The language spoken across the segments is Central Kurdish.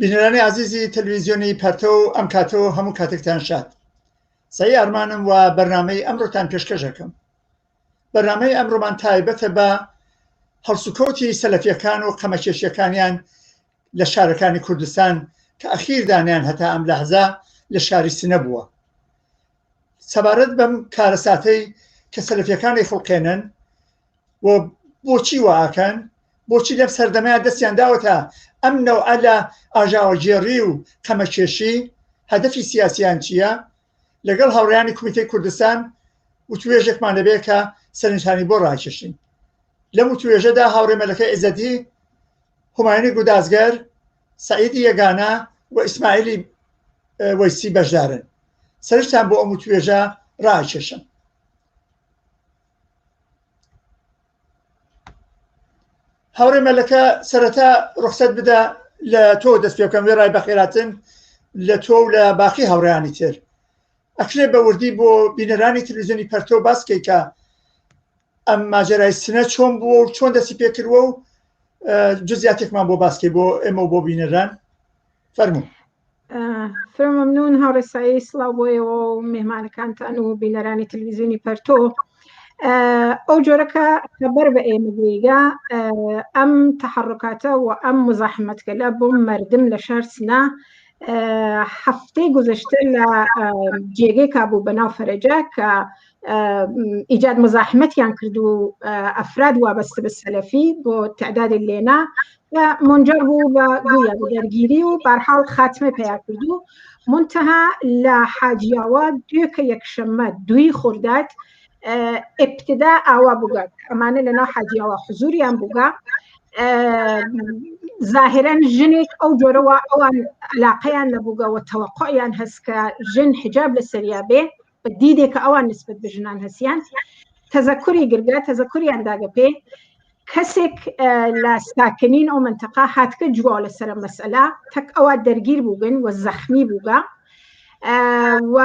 بینەرانی عزیزی تەلەڤیزیۆنی پەرتە و ئەم کاتەوە هەموو کاتێکتان شاد. سەعی ئارمانم و بەرنامەی ئەمڕۆتان پێشکەش دەکەم. بەرنامەی ئەمڕۆمان تایبەتە بە هەڵسوکەوتی سەلەفیەکان و قەمەکێشیەکانیان لە شارەکانی کوردستان کە ئەخیردانیان هەتا ئەم لەحزە لە شاری سنە بووە. سەبارەت بەم کارەساتەی کە سەلەفیەکانی خوڵقێنن و بۆچی وەئاکەن، بۆچی لەم سەردەمەیە دەستیان داوەتە ئەم نەوعە لە ئاژاوەجێڕی و قەمەکێشی هەدەفی سیاسییان چییە، لەگەڵ هاورێیانی کۆمیتەی کوردستان وتوێژێکمان دەبێ کە سەرنجانی بۆ ڕاکێشین. لەم وتوێژەدا هاورێ مەلەکە عیزەتی، هومایونی گودازگەر، سەعیدی یەگانە و ئیسماعیلی وەیسی بەشدارن. سەرنجتان بۆ ئەم وتوێژە ڕاکێشن. هاورێ مەلەکە سەرەتا ڕوخسەت بدە لە تۆ دەست پێ بکەم، وێڕای بەخێراتن لە تۆ و لە باقی هاورێیانی تر. ئەکرێ بە وردی بۆ بینەرانی تەلەڤیزیۆنی پەرتە و باسکەی کە ئەم ماجەرای سنە چۆن بووە و چۆن دەستی پێکردووە و جزئیاتێکمان بۆ باسکەی بۆ ئێمە و بۆ بینەران. فەرموو. مەمنون هاوڕێ سایی، سڵاو بۆیەوە و مێهمانەکانتان و بینەرانی تەلەڤیزیۆنی پەرتۆ. ئەو جۆرەکە خەبەر بە ئێمە بێگا ئەم تەحەڕکاتە و ئەم مزاحمەتکەلە بۆ مەردم لە شار سنە هەفتەی گوزەشتە لە جێگەی کابوو بەناو فەرەجە کە ئیجاد مزاحمەتیان کرد و ئەفراد وابەستە بە سەلەفی بۆ تعدادی لێنا منجەر بوو بە گویا بە دەرگیری و بەرحاڵ خاتمە پێیا کردو. منتەها لە حاجیاوە دوێکە یەکشەممە دوی خورداد ابتدا ئاوا بووگا ئەمانە لەناو حاجیاوە حزوریان بووگا ظاهرەن ژنێک ئەو جۆرەوە ئەوان علاقەیان نەبووگەوە تەوەقعیان هەست کە ژن حجاب لەسەریا بێ بە دیدێک کە ئەوان نسبەت بە ژنان هەسیان تەزەکوری گرگا تەزەکوریان داگە پێ کەسێک لە ساکنین ئەو منتەقا هاتکە جووا لەسەر مەسئلە تەک ئەوە دەرگیر بووبن و زەخمی بووگا و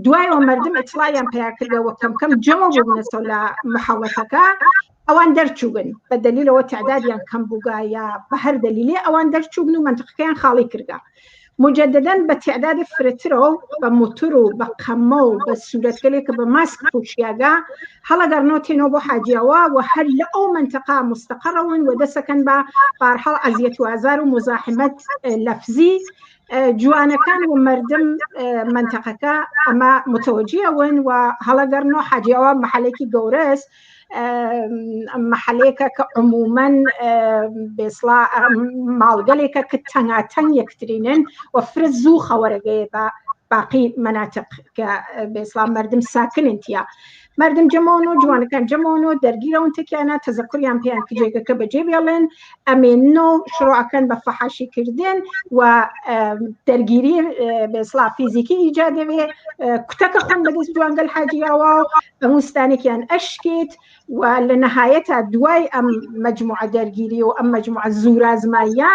دوایەوە مردم ئیتڵایان پێیا کردەوە کەم جەمە بوونەوە لە محەوەتەکە ئەوان دەرچووبن بە دلیلەوە تعدادیان کەم بووگا یا بە هەر دلیلێ ئەوان دەرچووبن و منتەقەکەیان خاڵی کردگا. مجدداً بە تعداد فرەترەوە بە موتور و بە قەمە و بە سوورەتگەلێکە بە ماسک پوشیاگا هەڵەگەڕنەوەتێنەوە بۆ حاجیاوە و هەر لە ئەو منتەقا مستەقەڕەون و دەسەکەن بە بەرحاڵ ئەزیەت و ئازار و مزاحمەت لەفزی جوانەکان و مردم منتەقەکە ئەمە متەوەجیەون و هەڵەگەڕنەوە حاجیاوە مەحەلێکی گەورەست، محلێکە کە عمومەن بێسڵا ماڵگەلێکە کە تەنگاتەنگ یەکترینن و فرە زوو خەوەرەگەیە بە باقی مناتق کە بێسڵا مردم ساکنن تیا. مردم جەمەوە جوانەکان جەمەوە دەرگیرەون تێکیانە تەزەکوریان پێیان کە جێگەکە بەجێ بێڵێن ئەمێنەوە شڕۆعەکەن بە فەحاشی کردن و دەرگیری بێسڵا فیزیکی ئیجاد دەبێ کوتەکە خۆن بەدەست جوانگەل حاجیاوە و هەمووستانێکیان ئەشکێت و لە نەهایەتە دوای ئەم مەجموعە دەرگیری و ئەم مەجموعە زورازماییە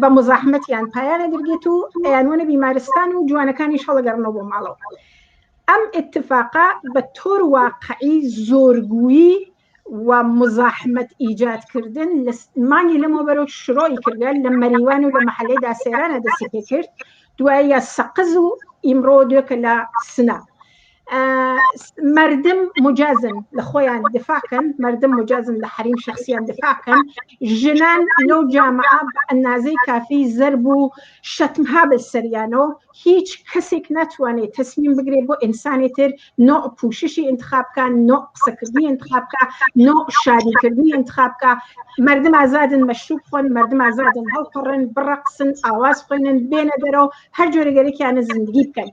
بە مزاحمەتیان پایانە دەرگێت و ئەیانوەنە بیمارستان و جوانەکانیش هەڵەگەڕنەوە بۆ ماڵەوە. ئەم اتفاقا بە تۆر واقعی زۆرگویی و مزاحمەت ئیجادکردن مانی لەمەوە بەرەو شڕۆی کردن لە مەریوان و لە مەحەلەی داسێرانە دەستی پێ کرد دوایە سەقز و ئیمڕۆ دوێکە لە سنە. مردم مجازن لە خۆیان دفاعکەن، مردم مجازن لە حریم شخصیان دفاعکەن، ژنان لەو جامعە بە ئەندازەی کافی زەرب و شەتمها بەسەریانەوە هیچ کەسێک ناتوانێت تەسمیم بگرێ بۆ ئینسانی تر نۆع پوششی انتخابکە، نۆع قسەکردنی انتخابکە، نۆع شادیکردنی انتخابکە. مردم ئازادن مەشروب خۆن، مردم ئازادن هەڵپەڕن، بڕەقسن، ئاواز خوێنن، بێنە دەرەوە هەر جۆرەگەرێکیانە زندگی بکەن.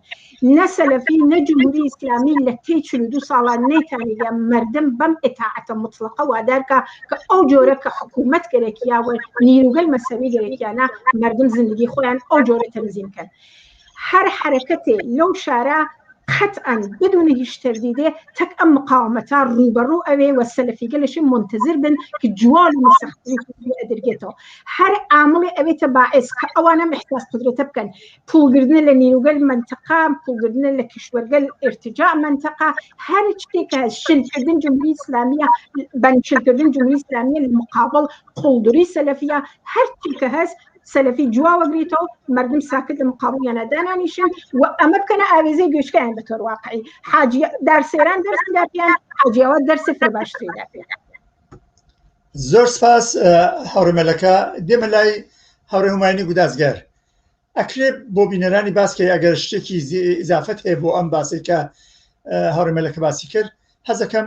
نە سەلەفی نە جمهوری ئیسلامی لە تێی 42 ساڵان نەیتانیدا مردم بەم ئێتاعەتە مطلقە وادارکە کە ئەو جۆرە کە حکوومەت گەرەکیاوە نیروگەل مەسەوی گەرەکیانە مردم زندگی خۆیان ئەو جۆرە تەنزیم کەن. هەر حرەکەتێ لەو شارە قطعا بدون هیچ تردیدێ تەک ئەم مقاومەتە ڕوبەڕوو ئەوێ و سەلەفیگەلەشی منتظر بن کە جوال و سەختی ئەدرگێتەوە. هەر عامڵی ئەوێتە باعث کە ئەوانە محتاج قدرەتە بکەن پوڵگرتنە لە نیروگەل منتەقا، پوڵگرتنە لە کشوەرگەل ئێرتجاع منتەقا، هەر شتێکە شلکردن جمهوری ئیسلامیە بەنشلکردن جمهوری ئیسلامیە لە مقابل قوڵدوری سەلەفیە، هەر چیکە هەست سەلەفی جواوەگریتەوە مردم ساکت لە مقابڵیانە دانانیشن و ئەمە بکەنە ئاوێزەی گەشتیان بە تۆر واقعی دارسێران دەرسدا پێیان حاجیاوە دەرسی پڕ باشترێدا پێیان. زۆر سپاس هاوڕێمەلەکە. دێمە لای هاوڕێ هومایانی گودازگەر. ئەکرێ بۆ بینەرانی باسکە ئەگەر شتێکی ئیزافەت هەیە بۆ ئەم باسی کە هاوڕێمەلەکە باسی کرد، حەزەکەم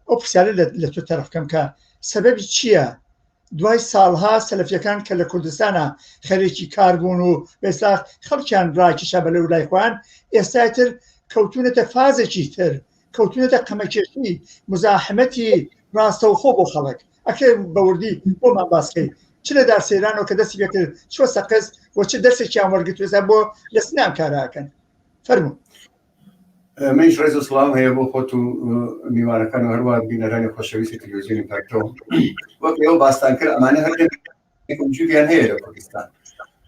ئەو پرسیارە لە تۆ تەرەف بکەم کە سەبەبی چییە دوای ساڵها سەلەفیەکان کە لە کوردستانە خەرێکی کار بوون و ئێستا خەڵکیان ڕاکیشە بە لەو لای خۆیان، ئێستا تر کەوتونەتە فازێکی تر، کەوتونەتە قەمەکێشی مزاحمەتی ڕاستەوخۆ بۆ خەڵک. ئەکرێ بەوردی بۆمان باسکەی چ لە دارسێرانەوە کە دەستی پێکرد چۆ سەقز و چ دەرسێکیان وەرگرتوێستا بۆ لە سنام کاراکەن. فەرموو. منیش ڕێز و سڵام هەیە بۆ خۆت و میوانەکان و هەروە بینەرانی خۆشەویستی تەلەڤیزیۆنی پاکتەوە. وەک ئێوە باستان کرد ئەمانە هەر جوویان هەیە لە کوردستان.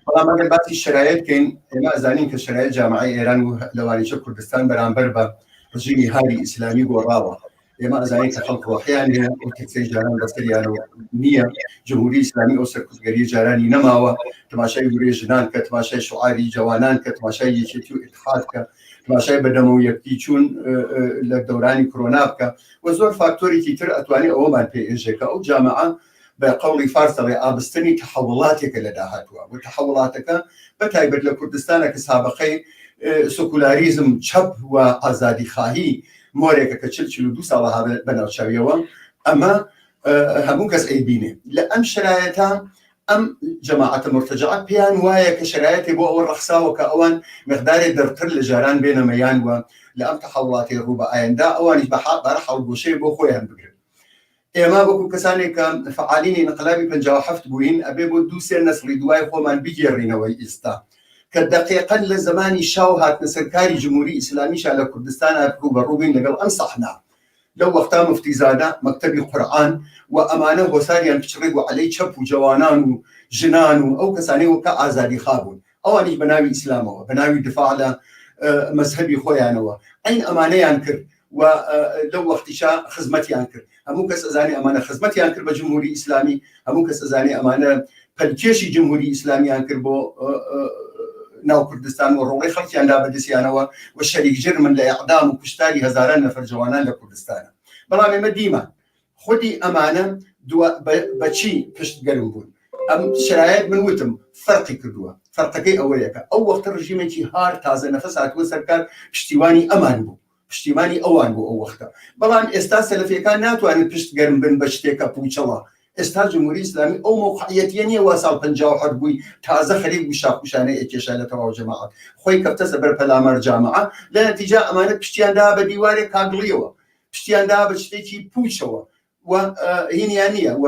بەڵام ئەگەر باسی شرایەت بکەین، ئێمە ئەزانین کە شرایەت جامعەی ئێران و لەوانیچە کوردستان بەرامبەر بە ڕژیمی هاری ئیسلامی گۆڕاوە. ئێمە ئەزانین کە خەڵک ڕۆحیان هەیە و تەکسەی جاران بەسەریانەوە نییە. جمهوری ئیسلامی ئەو سەرکوزگەری جارانی نەماوە، تەماشای گورێ ژنان کە، تەماشای شوعاری جوانان کە، تەماشای یەکێتی و ئیتحاد کە، تەماشای بەدەمە و یەکتی چوون لە دەورانی کۆرۆنا بکە و زۆر فاکتۆرێکی تر ئەتوانێت ئەوەمان پێئێژێکە. ئەو جامعە بە قەوڵی فارسەڵێ ئابستنی تەحەوڵاتێکە لە داهاتووە و تەحەوڵاتەکە بەتایبەت لە کوردستانە کە سابقەی سۆکولاریزم چەپ و ئازادیخواهی مۆرێکە کە 42 ساڵە بەناوچاویەوە، ئەمە هەموو کەس ئەیبینێ. لە ئەم شرایەتە ئەم جەماعەتە مرتەجەعە پێیان وایە کە شرایەتی بۆ ئەوە ڕەخساوە کە ئەوان مقدارێک دەرتر لە جاران بێنەمەیان وە لە ئەم تەحەوڵاتی ڕوو بە ئایندا ئەوانیش بەرە هەڵگۆشەیە بۆ خۆیان بگرن. ئێمە وەکو کەسانێک کە فعالینی انقلابی 57 بووین، ئەبێ بۆ 2-3 نەسڵی دوای خۆمان بگێڕینەوەی ئێستا کە دقیقاً لە زمانی شاو هاتنە سەرکاری جمهوری ئیسلامیشا لە کوردستان ڕوبەڕووبین لەگەڵ ئەم سەحنا. لەو وەختا مفتیزادە مەکتەبی قورئان و ئەمانە هۆساریان پچڕێک و عەلەی چەپ و جوانان و ژنان و ئەو کەسانەی وەکە ئازادیخوا بوون، ئەوانیش بە ناوی ئیسلامەوە، بە ناوی دفاع لە مەزهەبی خۆیانەوە ئەین ئەمانەیان کرد و لەو وەختیشا خزمەتیان کرد. هەموو کەس ئەزانێ ئەمانە خزمەتیان کرد بە جمهوری ئیسلامی، هەموو کەس ئەزانێ ئەمانە پەلکێشی جمهوری ئیسلامیان کرد بۆ ناو کوردستان و ڕۆڵەی خەڵکیاندا بەدەستیانەوە و شەریکجر من لە ئیعدام و کوشتاری هەزاران نەفەر جوانان لە کوردستانە. بەڵام ئێمە دیمان خودی ئەمانە بەچی پشت گەرم بوون. ئەم شرایەت من وتم فەرقی کردووە. فەرقەکەی ئەوەیەکە ئەو وەختە ڕژیمێکی هار تازە نەفەس هاتووە سەرکار، پشتیوانی ئەمان بوو، پشتیوانی ئەوان بوو ئەو وەختە. بەڵام ئێستا سەلەفیەکان ناتوانن پشت گەرم بن بە شتێکە پوچەڵە. ئێستا جمهوری ئیسلامی ئەو موقعیەتیە نییە وا ساڵ 57 بووی تازە خەریک بوو شاخوشانەی ئەکێشا لە تەواو جەماعەت خۆی کەفتە سەبەر پەلامەر جامعە، لە نەتیجە ئەمانە پشتیاندا بە دیوارێک کاگڵیەوە، پشتیاندا بە شتێکی پوچەوە و هینیان نییە و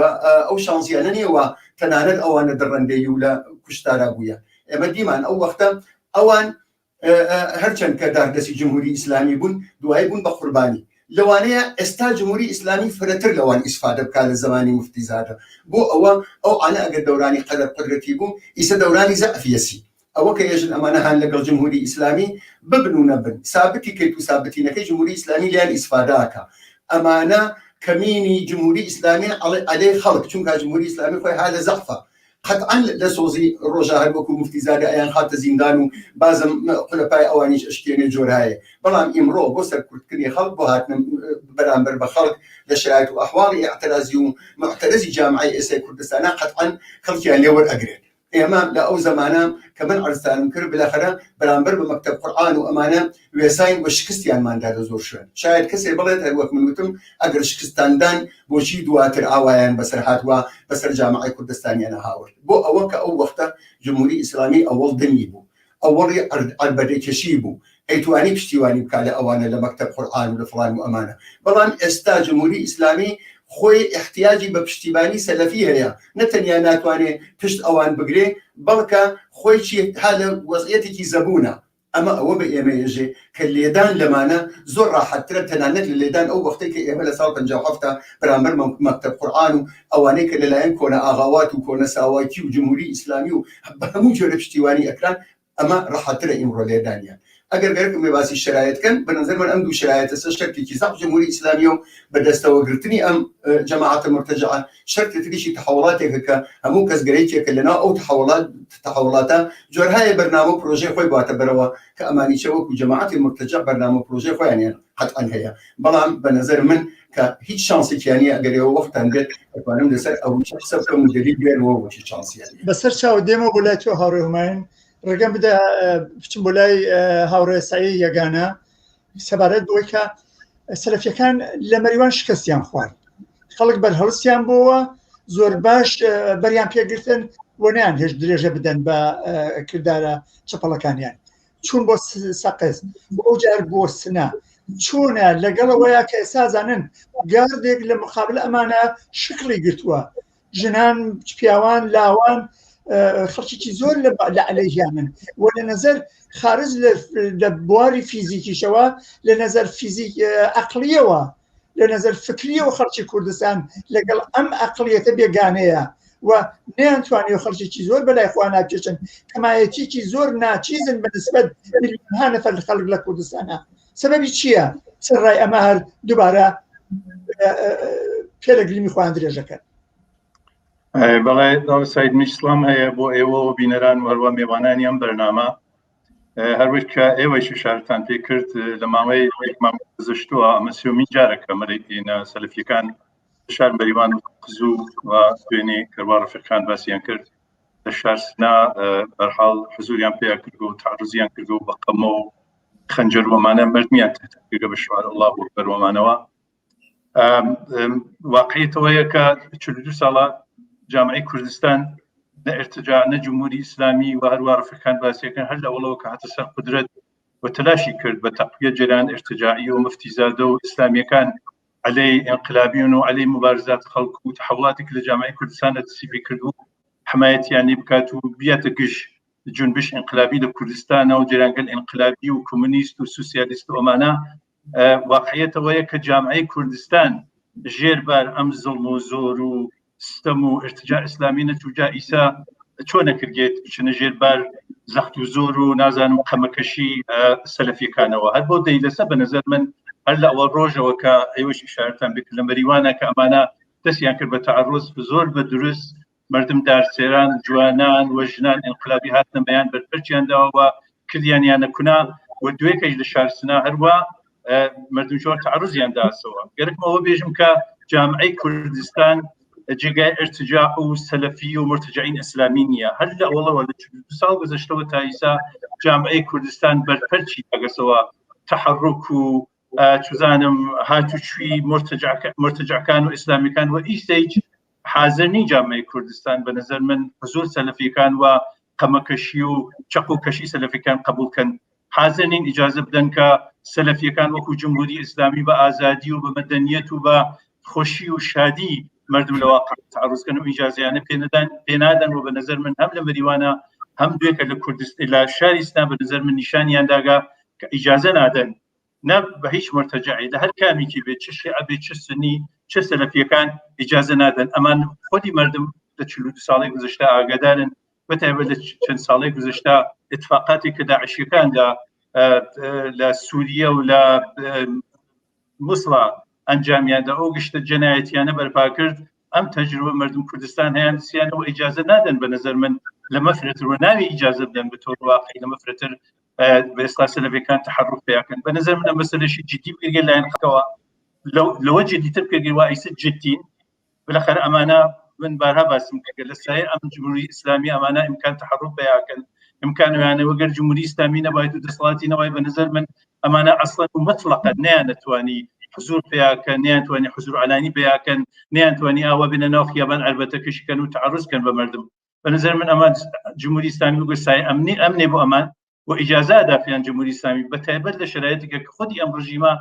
ئەو شانزیانە نییە و تەنانەت ئەوانە دڕەندەی و لە کوشتارا بووە. ئێمە دیمان ئەو وەختە ئەوان هەرچەند کە داردەسی جمهوری ئیسلامی بوون دوای بوون بە قوربانی. لەوانەیە ئێستا جمهوری ئیسلامی فرەتر لەوان ئیسفادە بکات لە زمانی مفتیزادە بۆ ئەوە ئەو ئانە ئەگەر دەورانی قەدرەتی بوو ئیسە دەورانی زەعفیەسی ئەوە کە ێژن ئەمانە هەن لەگەڵ جمهوری ئیسلامی ببن و نەبن سابتی کەیت و سابتینەکەی جمهوری ئیسلامی لیان ئیسفاداکە. ئەمانە کەمینی جمهوری ئیسلامی عەلەی خەڵک چونکە جمهوری ئیسلامی خۆی ها لە زەعفە قەتعاً لە سۆزی ڕۆژە هەر وەکو مفتیزادە ئەیان خاتە زیندان و بازم قولەپای ئەوانیش ئەشکێنێ جۆرایە. بەڵام ئیمڕۆ بۆ سەرکوردکردنی خەڵک بۆ هاتنە بەرامبەر بە خەڵک لە شرایط و ئەحواڵی ئەعترازی و معتەرەزی جامعەی ئێسای کوردستانە قەتعاً خەڵکیان لێ وەرئەگرێت. ئێمە لە ئەو زەمانە کە من عەرزتانم کرد بەلاخەرە بەرامبەر بە مەکتەب قورئان و ئەمانە وێساین و شکستیانماندا لە زۆر شوێن. شاید کەسێ بڵێت هەر وەک من وتم ئەگەر شکستاندان بۆچی دواتر ئاوایان بەسەر هاتووە بەسەر جامعەی کوردستانیانە هاورد. بۆ ئەوە کە ئەو وەختە جمهوری ئیسلامی ئەوەڵ دەمی بوو، ئەوەڵی عەربەدەکێشی بوو، ئەیتوانی پشتیوانی بکات لە ئەوانە لە مەکتەب قورئان و لە فڵان و ئەمانە. بەڵام ئێستا جمهوری ئیسلامی خۆی احتیاجی بە پشتیبانی سەلەفی هەیە، نەتەنیا ناتوانێت پشت ئەوان بگرێ بەڵکە خۆی ها لە وەزعیەتێکی زەبوونە. ئەمە ئەوە بە ئێمە ێژێ کە لێدان لەمانە زۆر ڕاحەتترە تەنانەت لە لێدان ئەو وەختەی کە ئێمە لە ساڵ 57 بەرامبەر مەکتەب قورئان و ئەوانەی کە لەلایەن کۆنە ئاغاوات و کۆنە ساواکی و جمهوری ئیسلامی و بە هەموو جۆرە پشتیوانی ئەکران ئەمە ڕاحەتترە ئیمڕۆ لێدانیان. ئەگەر گەرکم بێ باسی شرایەتکەن بە نظر من ئەم دوو شرایەتە سە شەرتێکی سەخت جمهوری ئیسلامی و بەدەستەوەگرتنی ئەم جەماعەتە مرتەجعە شەرتێ تریشی تەحوڵاتێکە کە هەموو کەس گەرەیەکێکە لەناو ئەو تەحوڵاتە جۆرهایە بەرنامە و پرۆژەی خۆی باتە بەرەوە کە ئەمانیچە وەکو جەماعەتی مرتەجع بەرنامە پرۆژەی خۆیان قەتعەن هەیە بەڵام بە نظر من کە هیچ شانسێکیانی ئەگەرەوە وەختان بێت دەتوانم لەسەر ئەو قسە بکەم و دەلیل بێنەوە وەکی شانسیانی بەسەر چاو دێمەوە بۆ لای تۆ هاوڕێ هوماین ڕێگەم بدە بچم بۆ لای هاوڕێ سەعید یەگانە سەبارەت بۆی کە سەلەفیەکان لە مەریوان شکستیان خوارد خەڵک بەرهەڵستیان بۆەوە زۆر باش بەریان پێگرتن بۆ نیان هێش درێژە بدەن بە کردارە چەپەڵەکانیان چوون بۆ سەقز بۆ ئەو جار بۆ سنە چۆنە لەگەڵەوەیە کە ئێسازانن گاردێک لە مقابل ئەمانە شکڵی گرتووە ژنان پیاوان لاوان خەڵکیی زۆر لە عەلەیهیانن و لە نەزەر خارج لە بواری فیزیکیشەوە لە نەزەر فیزیک عەقلیەوە لە نەزەر فکریەوە خەڵکی کوردستان لەگەڵ ئەم عەقلیەتە بێگانەیە و نەیانتوانێ خەڵکێکی زۆر بەلای خوا ناکێشن کەمایەتێکی زۆر ناچیزن بەنسبەت میلیۆنها نەفەر خەڵک لە کوردستانە سەبەبی چییە؟ سەرڕای ئەمە هەر دووبارە پێلەگریمی خوان درێژەکەن بەڵێ سعید میسلام هەیە بۆ ئێوە و بینەران وەروە میوانانی ئەم بەرنامە هەروەک کە ئێوەی شارتان پێ کرد لە ماوەی مام گذشتووە ئەمە سێومین جارەکە مەرەیتینە سەلەفیەکان شار بەریوان قزوو و دوێنێ کەروا ڕەفیقەکان باسییان کرد لە شارسنا بەرحاڵ حزوریان پێیان کردو و تعرضیان کردو بە قەمە و خەنجەر وەمانە مردمیان تێگە بە شوار الله بۆ بەروەمانەوە واقعیتەوەیە کە 42 ساڵە جامعەی کوردستان نە ئێرتجاع نە جمهوری ئیسلامی و هەروە ڕەفیقەکان باسیەکەن هەر لەوەڵەوە کە هاتە سەر قودرەت و تەلاشی کرد بە تەقویە جێران ئێرتجاعی و مفتیزادە و ئیسلامیەکان عەلەی ئینقلابیون و عەلەی مبارزات خەڵک و تەحوڵاتێک لە جامعەی کوردستانە دەستی کرد و حمایەتیانی بکات و بیاتە گشت جنبش ئینقلابی لە کوردستانە و جێرانگەل ئینقلابی و کۆمونیست و سوسیالیست و ئەمانە واقعیتەوەیە کە جامعەی کوردستان ژێربار ئەم زڵم و زۆر و ستەم و ئێرتجاع ئیسلامی نەتوجا ئیسا چۆن نەکردێت بچنە ژێربار زەخت و زۆر و نازانم قەمەکەشی سەلەفیەکانەوە هەر بۆ دەیلەسە بە نەزەر من هەر لە ئەوە ڕۆژەوە کە ئێوەش ئیشارەتان بکرد لە مەریوانە کە ئەمانە دەستیان کرد بە تەعەڕوز زۆر بە دروست مردم دارسێران جوانان و ژنان ئینقلابی هاتنە بەیان بەرپەرچیان داوە کردیانیانە کونا و دوێکەش لە شارسنا هەروە مردم جۆر تەعەڕوزیان داسەوە گەرکمەوە بێژم کە جامعەی کوردستان جێگای ئێرتجاع و سەلەفی و مرتجعین ئیسلامی نییە هەر لە ئەوڵەوە لە 42 ساڵ گەزەشتەوە تا ئیسا جامعەی کوردستان بەرپەرچی ئەگەسەوە تەحەڕک و چزانم هاتوچووی مرتجعەکان و ئیسلامیەکان و ئیسەیج حاضرنی جامعەی کوردستان بە نەزەر من حزور سەلەفیەکان و قەمەکەشی و چەق و کەشی سەلەفیەکان قبولکەن حاضرنین ئیجازە بدەن کە سەلەفیەکان وەکو جمهوری ئیسلامی بە ئازادی و بە مەدەنیەت و بە خۆشی و شادی مردم لە واقع تعرضکەن و ئیجازیانە پێنادەن و بە نەزەر من هەم لە مەریوانە هەم دوێکە لە کوردستان لە شاریستان بە نەزەر من نیشانیان داگا کە ئیجازە نادەن نە بە هیچ مرتجعی لە هەر کامێکی بێت چ شیعە بێت چ سنی چ سەلەفیەکان ئیجازە نادەن ئەمان خۆی مردم لە 42 ساڵی گذشتە ئاگادارن بەتایبەت لە چەند ساڵی گذشتە اتفاقاتی کە داعشیەکاندا لە سووریە و لە موسڵا ئەنجامیاندا ئەو گشتە جەنایەتیانە بەرپا کرد ئەم تەجروبە مردم کوردستان هەیان سیانەوە ئیجازە نادەن بە نەزەر من لە مەفرەتر و ناوی ئیجازە بدەن بە تۆر واقعی لە مەفرەتر بە ئێستا سەلەفیەکان تەحەڕف پێیاکەن بە نەزەر من ئەم مەسەلەشی جدی بگرێت لایەن خەکەوە لەوە جدیتر پێگیر وا ئیسە جدین بالاخره ئەمانە من بارها باسم کردە لە سایە ئەم جمهوری ئیسلامی ئەمانە ئیمکان تەحەڕف پێیاکەن ئیمکانیانەوە گەر جمهوری ئیسلامی نەبایەت و دەسەڵاتی نەوای بە نەزەر من ئەمانە ئەسڵەن و مەطلقەن نەیانەتوانی حضور پێیاکەن نەیانتوانی حضور عەلانی پێیاکەن نەیانتوانی ئاوا بنە ناو خیابان ئەلبەتەکەشیکەن و تەعەڕوزکەن بە مردم بە نەزەر من ئەمە جمهوری ئیسلامی وەکو سایە ئەمنێ بۆ ئەمان و ئیجازە دافیان جمهوری ئیسلامی بەتایبەت لە شرایطێکە کە خودی ئەم ڕژیمە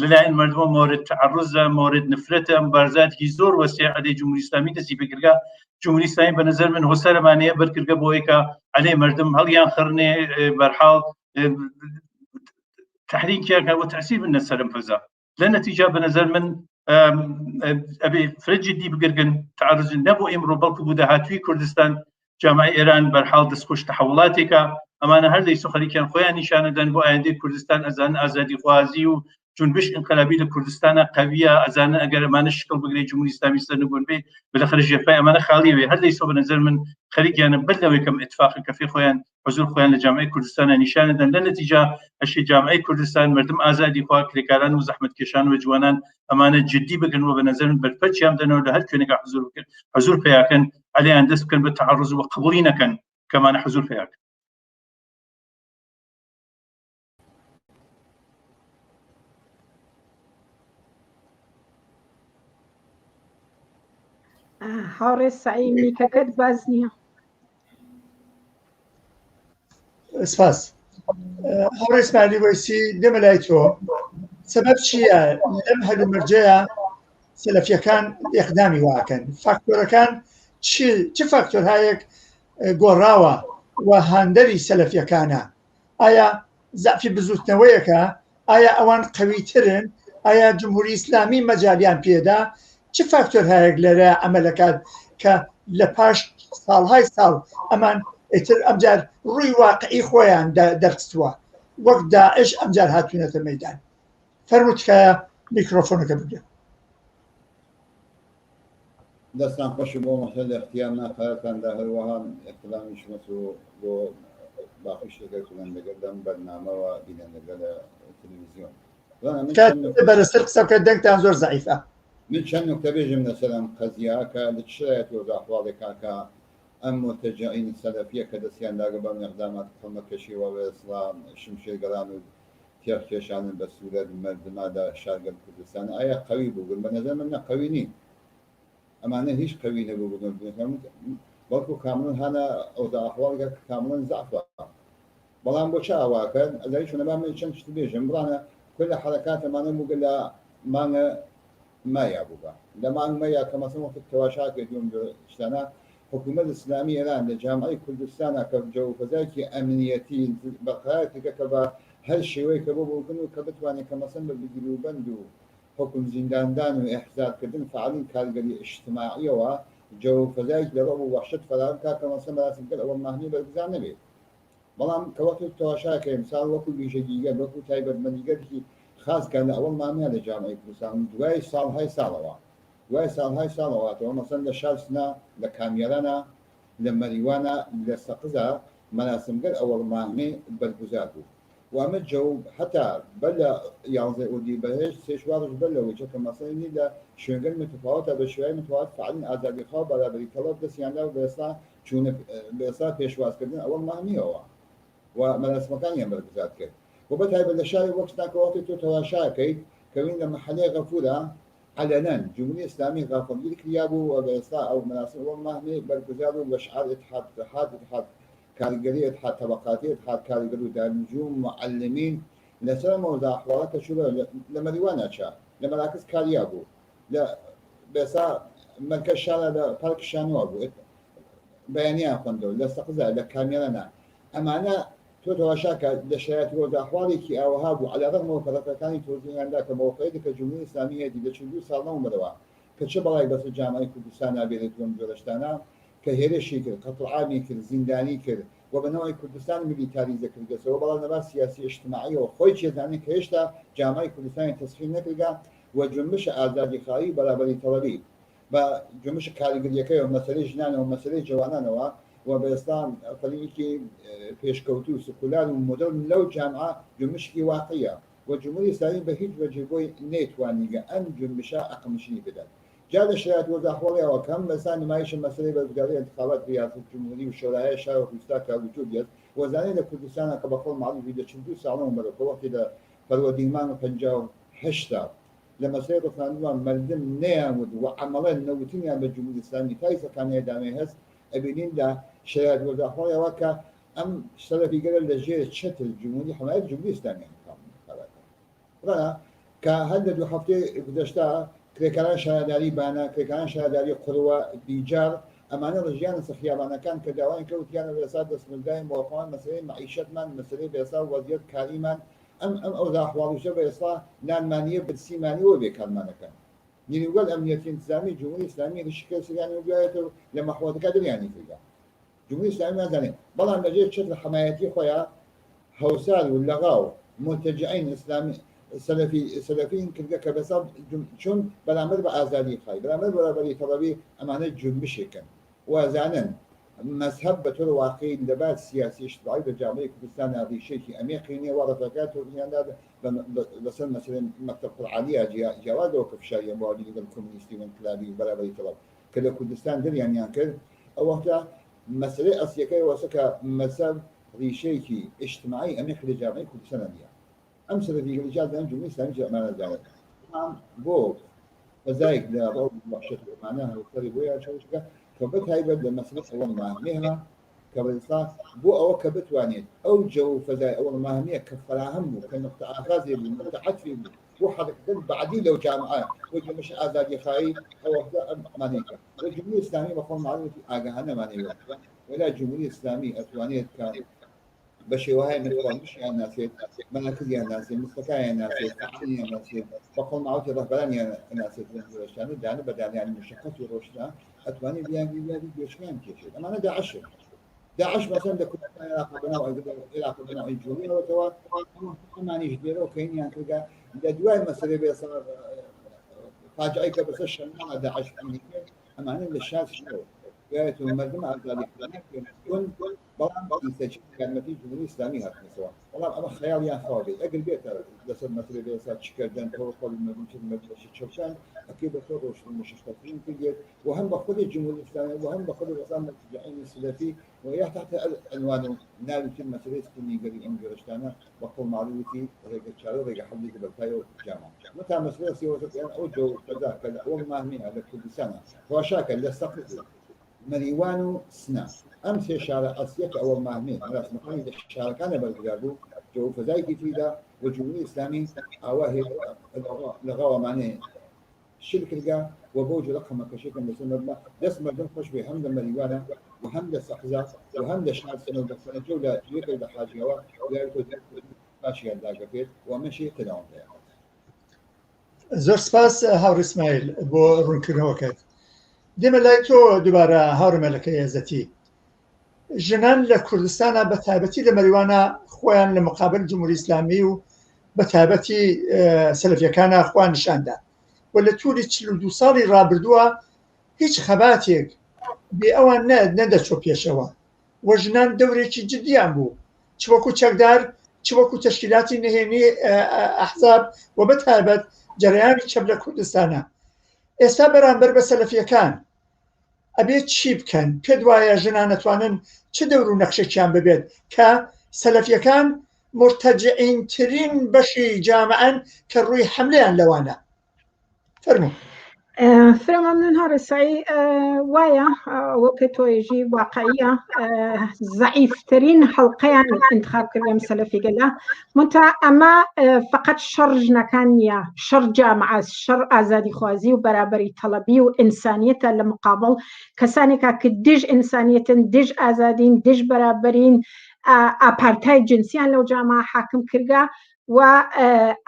لەلایەن مردمە مورد تعرضە مورد نفرەتە مبارزاتی زۆر وەسیع عەلەی جمهوری ئیسلامی دەستی پێکرا جمهوری ئیسلامی بە نەزەر من هۆسەرمانەیە بەرکردگە بۆ ئەوەی کە عەلەی مردم هەڵیان خڕنێ بەرحاڵ تحریکیان و تەسیر بنە سەرم فەزا لە نەتیجە بە نەزەر من ئەبێ فرە جدی بگرگن تعرض نەبوو ئێمڕۆ بەڵکو بوو داهاتووی کوردستان جامعەی ئێران بەرحاڵ دەستخۆش تەحوڵاتێکە ئەمانە هەر لەیس و خەریکیان خۆیان نیشانەدەن بۆ ئایندەی کوردستان ئەزان ئازادی خوازی و جنبش انقلابی لە کوردستانە قەویە ئەزانە ئەگەر ئەمانە شکل بگرێت جمهوری ئیسلامی سەرنگون بێ بەلەخەر ژێفای ئەمانە خاڵی وێ هەر لەیس بە نەزەر من خەریکیانە بەر لەوەی کەم اتفاقی کەفی خۆیان حضور خۆیان لە جامعەی کوردستانە نیشانەدەن لە نەتیجە هەشی جامعەی کوردستان مردم ئازادی خوا کرێکاران و زەحمەتکێشان و جوانان ئەمانە جدی بگەنەوە بە نەزەر من بەرپەرچیان بدەنەوە لە هەر کوێنێکە حضور پیاکەن ئەلیان دەست بکەن بە تعرض و قبوڵی نەکەن کەمانە حضور پیاکەن. هاورێ سعی میکەکەت باز نییە. سپاس. هاورێ اسماعیلی وەیسی دەمە لای تۆ سەبەب چییە لەم هەلومەرجەیە سەلەفیەکان ئیقدامی واکەن؟ فاکتۆرەکان چ فاکتۆر هەیەک گۆڕاوە و هاندەری سەلەفیەکانە؟ ئایا زەعفی بزوتنەوەیەکە؟ ئایا ئەوان قەویترن؟ ئایا جمهوری ئیسلامی مەجالیان پێدا؟ چ فاکتۆر هەیەک لەرە ئەمەلەکات کە لە پاش ساڵهای ساڵ ئەمان ئیتر ئەمجار ڕووی واقعی خۆیان دەرخستووە وەک داعش ئەمجار هاتوونەتە مەیدان؟ فەرمووتکایە میکرۆفۆنەکە بگرێ. دەستان خۆشی بۆ مەسەل اختیار ناکارەتاندا هەروەها احترامی شمەت و بۆ باقی شتێکتان لەگەڵدەم بەرنامەوە بینە لەگەڵ تەلەڤیزیۆن بەرەسەر قسە بکە دەنگتان زۆر زەعیفە. من چەند نوکتە بێژم لەسەر ئەم قەزیاکە لە چ شرایەتەوە داخواڵێکا کە ئەم متەجەعین سەلەفیە کە دەستیان داگە بەم ئەقدامات قەمەکێشی و ئیسلام شمشێرگەران و تێخکێشانن بە سوورەت مردمادا شارگەل کوردستان ئایا قەوی بووبن؟ بە نەزەر من قەوی نین. ئەمانە هیچ قەوی نەبوو بوون بەڵکو کاملن هەنە ئەو داخواڵێکە کاملن زەعفە. بەڵام بۆ چ ئاواکەن ئەزای چۆنەبا من چەند شت بێژم بڵانە کل لە حەرەکات ئەمانە بووگە لە مانگە مایا بووبە لە مانگ مەیا کە مەسەڵ وەخت تەواشاکە دوم شتانە حکوومەت ئیسلامی ئێران لە جامعەی کوردستانە کە جەوفەزایکی ئەمنیەتی بەقایەتێکە کە بە هەر شێوەیە کە بۆ بکن و کە بتوانێت کە مەسەن بە بگیروبەند و حکم زینداندان و احزابکردن فعالین کارگەری اجتماعیەوە جەوفەزایك لەڕە و وەحشت فراوکا کە مەسەن بەراسمکرد ئەوە ماهنی بەرگزار نەبێت. بەڵام کەوەکت تەواشاکە ئەمساڵ وەکو ویژەگیگەر وەکو تایبەتمەندیگەرێکی خاصکان لە ئەوەڵ مانیا لە جامعەی کوردستان دوای ساڵهای ساڵەوەاتەوە مەسەن لە شارسنا لە کامیێرانە لە مەریوانە لە سەقزە مەراسمگەر ئەوەڵ ماهنێ بەرگزار بوو و ئەمە جەو هەتا بە لە 11 ئودی بەهێشت سێشوارش بەر لەوەی چکە مەسەڵی لە شوێنگەر متفاوتە بە شێوای متفاوت فعالین ئازادیخوا بەرابەری تەڵەب دەستیاندا و بەێستا پێشوازکردن ئەوەڵ ماهنیەوە و مەراسمەکانیان بەرگزار کرد. و بەتایبەت لە شاری وەکتاکەوەڵی تۆ تەواشاکەیت کەوین لە محلەی غەفورە علەنەن جمهوری ئیسلامی غافڵگیر کریا بوو و بەئێستا ئەو مەراسم ئەوە ماهنێ بەرگزار بوو بە شعار اتحاد کارگەری اتحاد طبقاتی اتحاد کارگەر و دانیجو معلمین لەسەر مەوضوع ئەحواڵەکە چووبە لە مەریوانە چا لە مەراکز کاریا بوو لە بەئێستا مەرکەز شارە لە پارک شانوە بوو بەیانیان خوێندەوە لە سەقزە لە کامیێرانە ئەمانە تۆ تەواشاکە لە شایەتی وەداخواڵێکی ئاوەها بوو عەلەڕەغمەوە پەرەکەەکانی تۆزیاندا کە مەوقعیەتی کە جمهوری ئیسلامی هەیەی لە 42 ساڵ نەومەرەوە کە چه بەڵای بەس جامعەی کوردستان نابێت دوم جۆرەشتانە کە هێرشی کرد قەتڵعامی کرد زیندانی کرد و بەنەوەی کوردستان میلیتاریزە کردگەسەوە بەڵام لەبار سیاسی اجتماعیەوە خۆی چێزانێت کە هێشتا جامعەی کوردستانی تەسخیر نەکردا و جنبش ئازادیخواهی بەرابەری تەڵەبی بە جنبش کاریگەریەکەی و مەسەلەی ژنانەوە و مەسەلەی جوانانەوە و بەئێستا فەرمیکی پێشکەوتو و سکولار و مدرن لەو جامعە جنبشی واقعیە و جمهوری ئیسلامی بە هیچ وەجێ بۆی نەیتوانیگە ئەم جنبشە ئەقمشنی بدەن. جا لە شرایەت وەداخواڵیەوە کەم بەسا نمایشە مەسەلەی بەرگاری انتخابات ریاست جمهوری و شورای شار و کوردستان کە وجود بێت وەزانەی لە کوردستانە کە بەقەڵ معروفی لە 42 ساڵەوە بەرەوە وەختی لە فەروەردینمان و 58 لە مەسەلەی ڕۆژنامەوان مردم نەیانوت و عەمەڵەن نەوتنیان بە جمهوری ئیسلامی تا ئێستاکانی دامێ هەست ئەبینین لە شرایەت وەداخواڵیەوە کە ئەم سەلەفیگەرە لە ژێر چەتر جمهوری حمایەت جمهوری ئیسلامی کە هەر لە 2 هەفتەی گذەشتا کرێکاران شارەداری بانە کرێکاران شارەداری قوڕوە بیجار ئەمانە لە ژیانە سەخیابانەکان کە داوای کەوتیانە بەێستا دەستمزگای مۆڵەخۆن مەسەلەی مەعیشەتمان مەسەلەی بەێستا وەزیەت کاریمان ئەو داخواڵیشە بەێستا نانمانیە برسیمانیەوە بێکارمانەکەن نیروگەل ئەمنیەتی انتیزامی جمهوری ئیسلامی شکستیانی و بیایەتەوە لە مەحوەتەکە دەریانی کردە جمهوری اسلامی نازانێ بەڵام لەژێر چێت لە حمایەتی خۆیان هەوسار و لەغاو منتەجعین ئیسلامی سەلەفیین کردە کە بەسەر چۆن بەرامبەر بە ئازادی خای بەرامبەر بەرابەری تەڵەبی ئەمانە جنبشێکن وازانن مذهب بە طور واقعی لەبات سیاسی اجتماعی بە جامعەی کوردستان ڕیشێکی ئەمێقینێ وا ڕەفەکات وڵیاندا بەسەر مەسەلەی مەکتەب قورئانی جیاوازەوە کە فشاریان بۆ لەگەڵ کۆمونیستی و انقلابی و بەرابەری تەڵەب کە لە کوردستان دەریانیان کرد ئەو وەختە مەسەلەی ئەسڵیەکەی وەسە کە مەذهب ڕیشەیەکی اجتماعی ئەمێق لە جامعەی کوردستان نیە ئەم سەلەفیەکان جادان جمهوری اسلامی ئەمانە داوێت بۆ بەزایك لە ڕۆ بەخشێت ئەمانە هەڵسەری بۆیان چاوشەکە کە بەتایبەت لە مەسەلەی ئەوڵ ماهمێها کە بەئستا بۆ ئەوە کە بتوانێت ئەو جە و فەزای ئەوڵ ماهمەیە کە فراهم بوو کە نقطە ئاغازێ بوو نقطە عەطفی بوو بۆ حەرەکەتن بەعدی لەو جامعە بۆ جەمەش ئازادی خایی ئەو وەختە ئەمانەیەکە وە جمهوری اسلامی بەخۆ معلومەتی ئاگاهانە ئەمانەیە ولا جمهوری اسلامی ئەتوانێت کە بە شێوەهای متوانشیان ناسێت مەناکزیان ناسێت مستەکایان ناسێت تەحقیقیان ناسێت بەقۆڵ ماوەتی ڕەهبەرانیان ناسێت ڕێژەشتان و دانە بەدانیانی مشەقەت و ڕۆژدا ئەتوانێت بیانی گوێشکیان کێشێت ئەمانە داعشن داعش مثلا لە کوردستان عێراق بەناوی جوڵیەوەتەوە ئەمانیش دێرەوە کە هینیان کردگا لە دوای مەسەلەی بێسەر فاجعەی کە بەسەر شەماڵە داعش کرد ئەمانە لە شارشەوە گایەت و مردم ئازادی کردن بەڵام ئیسەچی کارمەتی جمهوری اسلامی هاتنەوە بەڵام ئەمە خەیاڵیان خوا بێت ئەگەر بێتە لەسەر مەسەلەی بێسا چیکردن تەوەقڵی مردم چ مەجلسی چەوشان ئەکێ بە تۆ ڕۆشن مشتەقین کردێت وهم بە خودی جمهوری اسلامی وهم بە خودی وەسان مەرجعینی سلەفی ويا تحت عنوان نال في مسألة كوني قري أم جرشتانا وقول معلومتي رجع شارو رجع حملي قبل تايو جامعة متى مسألة سياسة يعني أو جو كذا كذا أول ما همين على كل سنة هو شاكل للسقط مريوانو سنة أمس شارع أسيك أول ما همين على اسمحاني الشارع كان بالجابو جو فزايك في ذا وجمهوري إسلامي أواهي لغوا معناه شركة الجا وبوج رقم كشيء من سنة دس مردم خوش بهم المريوانا وهم للسقزات وهم لشعب سنة بسنة جولة يقل بحاجة ويأكل ماشي لاقفيت ومشي قدام ده. زۆر سپاس هاور ئیسماعیل بۆ ڕوونکردنەوەکەت. دێمە لای تۆ دووبارە هاور مەلەکەی هێزەتی. ژنان لە کوردستانە بە تایبەتی لە مەریوانە خۆیان لە مقابل جمهوری ئیسلامی و بە تایبەتی سەلەفیەکانە خۆیان نیشاندا. و لە تووری 42 ساڵی ڕابردووە هیچ خەباتێک بێ ئەوان نەدەچۆ پێشەوە و ژنان دەورێکی جدیان بوو چ وەکو چەکدار چ وەکو تەشکیلاتی نهێنی ئەحزاب و بەتایبەت جەرەیانی چەپ لە کوردستانە. ئێستا بەرامبەر بە سەلەفیەکان ئەبێت چی بکەن؟ پێت وایە ژنان نەتوانن چ دەور و نەخشێکیان ببێت کە سەلەفیەکان مرتەجعینترین بەشی جامعەن کە ڕووی حملەیان لەوانە؟ فرمو ممنون هارسایی وایە وەکە تۆیژی واقعیە ضعیفترین حەڵقەیان انتخاب کردم سەلەفیگەلا منتها ئەمە فقط شەڕ ژنەکان نییە شەڕ جامعە شەڕ ئازادی خوازی و بەرابەری تەڵەبی و ئینسانیەتە لە مقابڵ کەسانێکە کە دژ ئینسانیەتن دژ ئازادین دژ بەرابەرین ئاپارتای جنسیان لەو جامعە حاکم کردگا و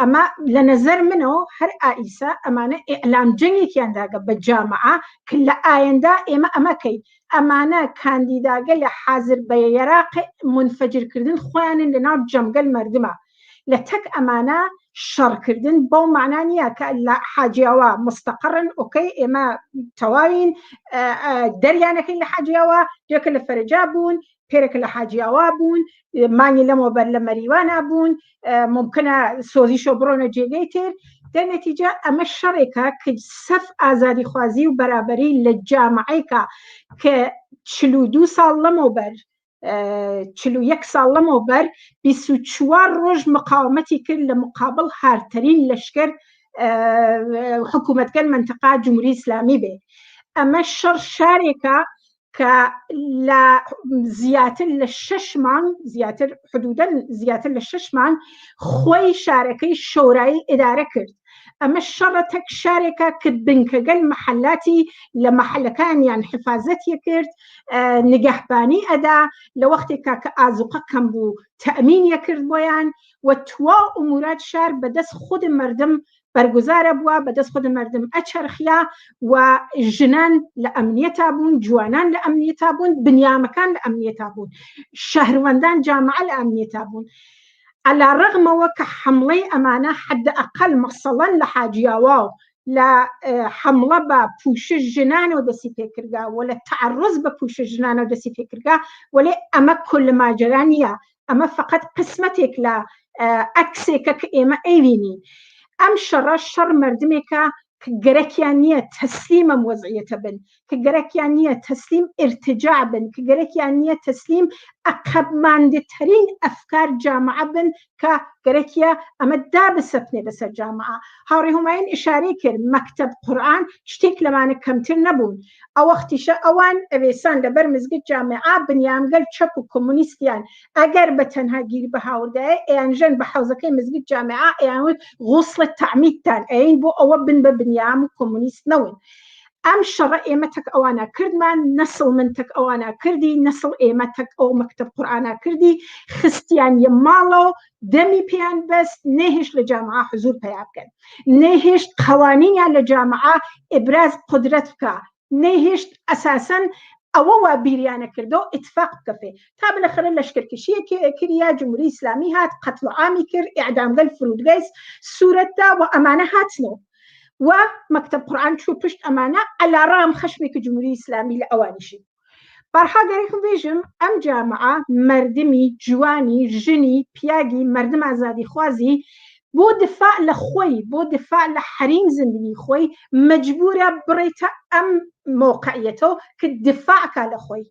ئەمە لە نەزەر منەوە هەر ئائیسا ئەمانە ئێعلام جەنگێکیانداگە بە جامعە کە لە ئایندا ئێمە ئەمەکەین ئەمانە کاندیداگە لە حازر بە یێراقی منفەجرکردن خۆیانن لەناو جەمگەل مردمە لە تەک ئەمانە شەڕکردن بەو معنە نییە کە لە حاجیاوە مستەقڕن ئۆکەی ئێمە تەواوین دەریانەکەین لە حاجیاوە جێکە لە فەرجا بوون پێرەکە لە حاجیاوا بوون مانی لەمەوە بەر لە مەریوانە بوون ممکنە سۆزیشۆ بڕۆنە جێگەی تر دەرنەتیجە ئەمە شەڕێکە کە سەف ئازادی خوازی و بەرابەری لە جامعەیەکە کە 42 ساڵ لەمەوبەر 41 ساڵ لەمەوبەر 24 ڕۆژ مقاومەتی کرد لە مقابڵ هارترین لەشکر حکوومەتگەر منتەقا جمهوری ئیسلامی بێ ئەمە شەڕ شارێکە کە لە زیاتر لە 6 مانگ زیاتر حدودەن زیاتر لە 6 مانگ خۆی شارەکەی شۆرایی ئیدارە کرد ئەمە شەڕە تەک شارێکە کە بنکەگەل مەحەلاتی لە مەحەلەکانیان حفاظەتی کرد نگەهبانی ئەدا لە وەختێکا کە ئازوقە کەم بوو تەئمینیە کرد بۆیان و توا ئومورات شار بەدەست خود مردم بەرگوزارە بووە بەدەست خۆ مردم ئەچەرخیا و ژنان لە ئەمنیەتا بوون، جوانان لە ئەمنیەتا بوون، بنیامەکان لە ئەمنیەتا بوون، شەهروەندان جامعە لە ئەمنیەتا بوون. على رغم کە حمڵەی ئەمانە حد ئەقل مەسەڵەن لە حاجیاوا لە حمڵە بە پوشش ژنانەوە دەستی پێکردا و لە تعرض بە پوشش ژنانەوە دەستی پێکردا، وەلێ ئەمە کل ماجرا نییە، ئەمە فقط قسمەتێک لە ئەکسێکە کە ئێمە ئەیبینین. ئەم شەڕە شەڕ مردمێکە کە گەرەکیان نییە تەسلیمە وەزعیەتە بن، کە گەرەکیان نییە تەسلیم ارتجاع بن، کە گەرەکیان نییە تەسلیم عەقەبماندترین ئەفکار جامعە بن کە گەرەکیە ئەمە دابسەپنێ بەسەر جامعە. هاوڕێ هوماین ئیشارەی کرد مەکتەب قورئان شتێک لەمانە کەمتر نەبوون. ئەو وەختیشە ئەوان ئەوێسان لەبەر مزگەوت جامعە بنیامگەل چەپ و کۆمونیستیان ئەگەر بە تەنها گیری بە هاوردایە ئەیانژەن بە حەوزەکەی مزگەوت جامعە ئەیانوت غوسڵە تەعمیدتان ئەین بۆ ئەوە بن بە بنیام و کۆمونیست نەون. ئەم شەڕە ئێمە تەک ئەوانە کردمان، نەسڵ من تەک ئەوانە کردی، نەسڵ ئێمە تەک ئەو مەکتەب قورئانە کردی، خستیان یە ماڵەوە دەمی پێیان بەست نەهێشت لە جامعە حزور پیا بکەن، نەهێشت قەوانینیان لە جامعە ئیبراز قودرەت بکە، نەهێشت ئەساسەن ئەوە وا بیریانە کردەوە ئیتفاق بکەفێ تا بەلەخەرە لەشکرکەشیەکی کردیا جمهوری ئیسلامی هات قەتڵ عامی کرد ئیعدامگەل فرودگەیس سوورەتدا و ئەمانە هاتنەوە و مەکتەب قورئان چوو پشت ئەمانە ئەلارام خەشمێکی جمهوری ئیسلامی لە ئەوانیشی. بەرها گەرێکم بێژم ئەم جامعە مردمی جوانی ژنی پیاگی مردم ئازادی خوازی بۆ دفاع لە خۆی بۆ دفاع لە حریم زندگی خۆی مەجبورە بڕێتە ئەم موقعیەتەوە کە دفاعکە لە خۆی،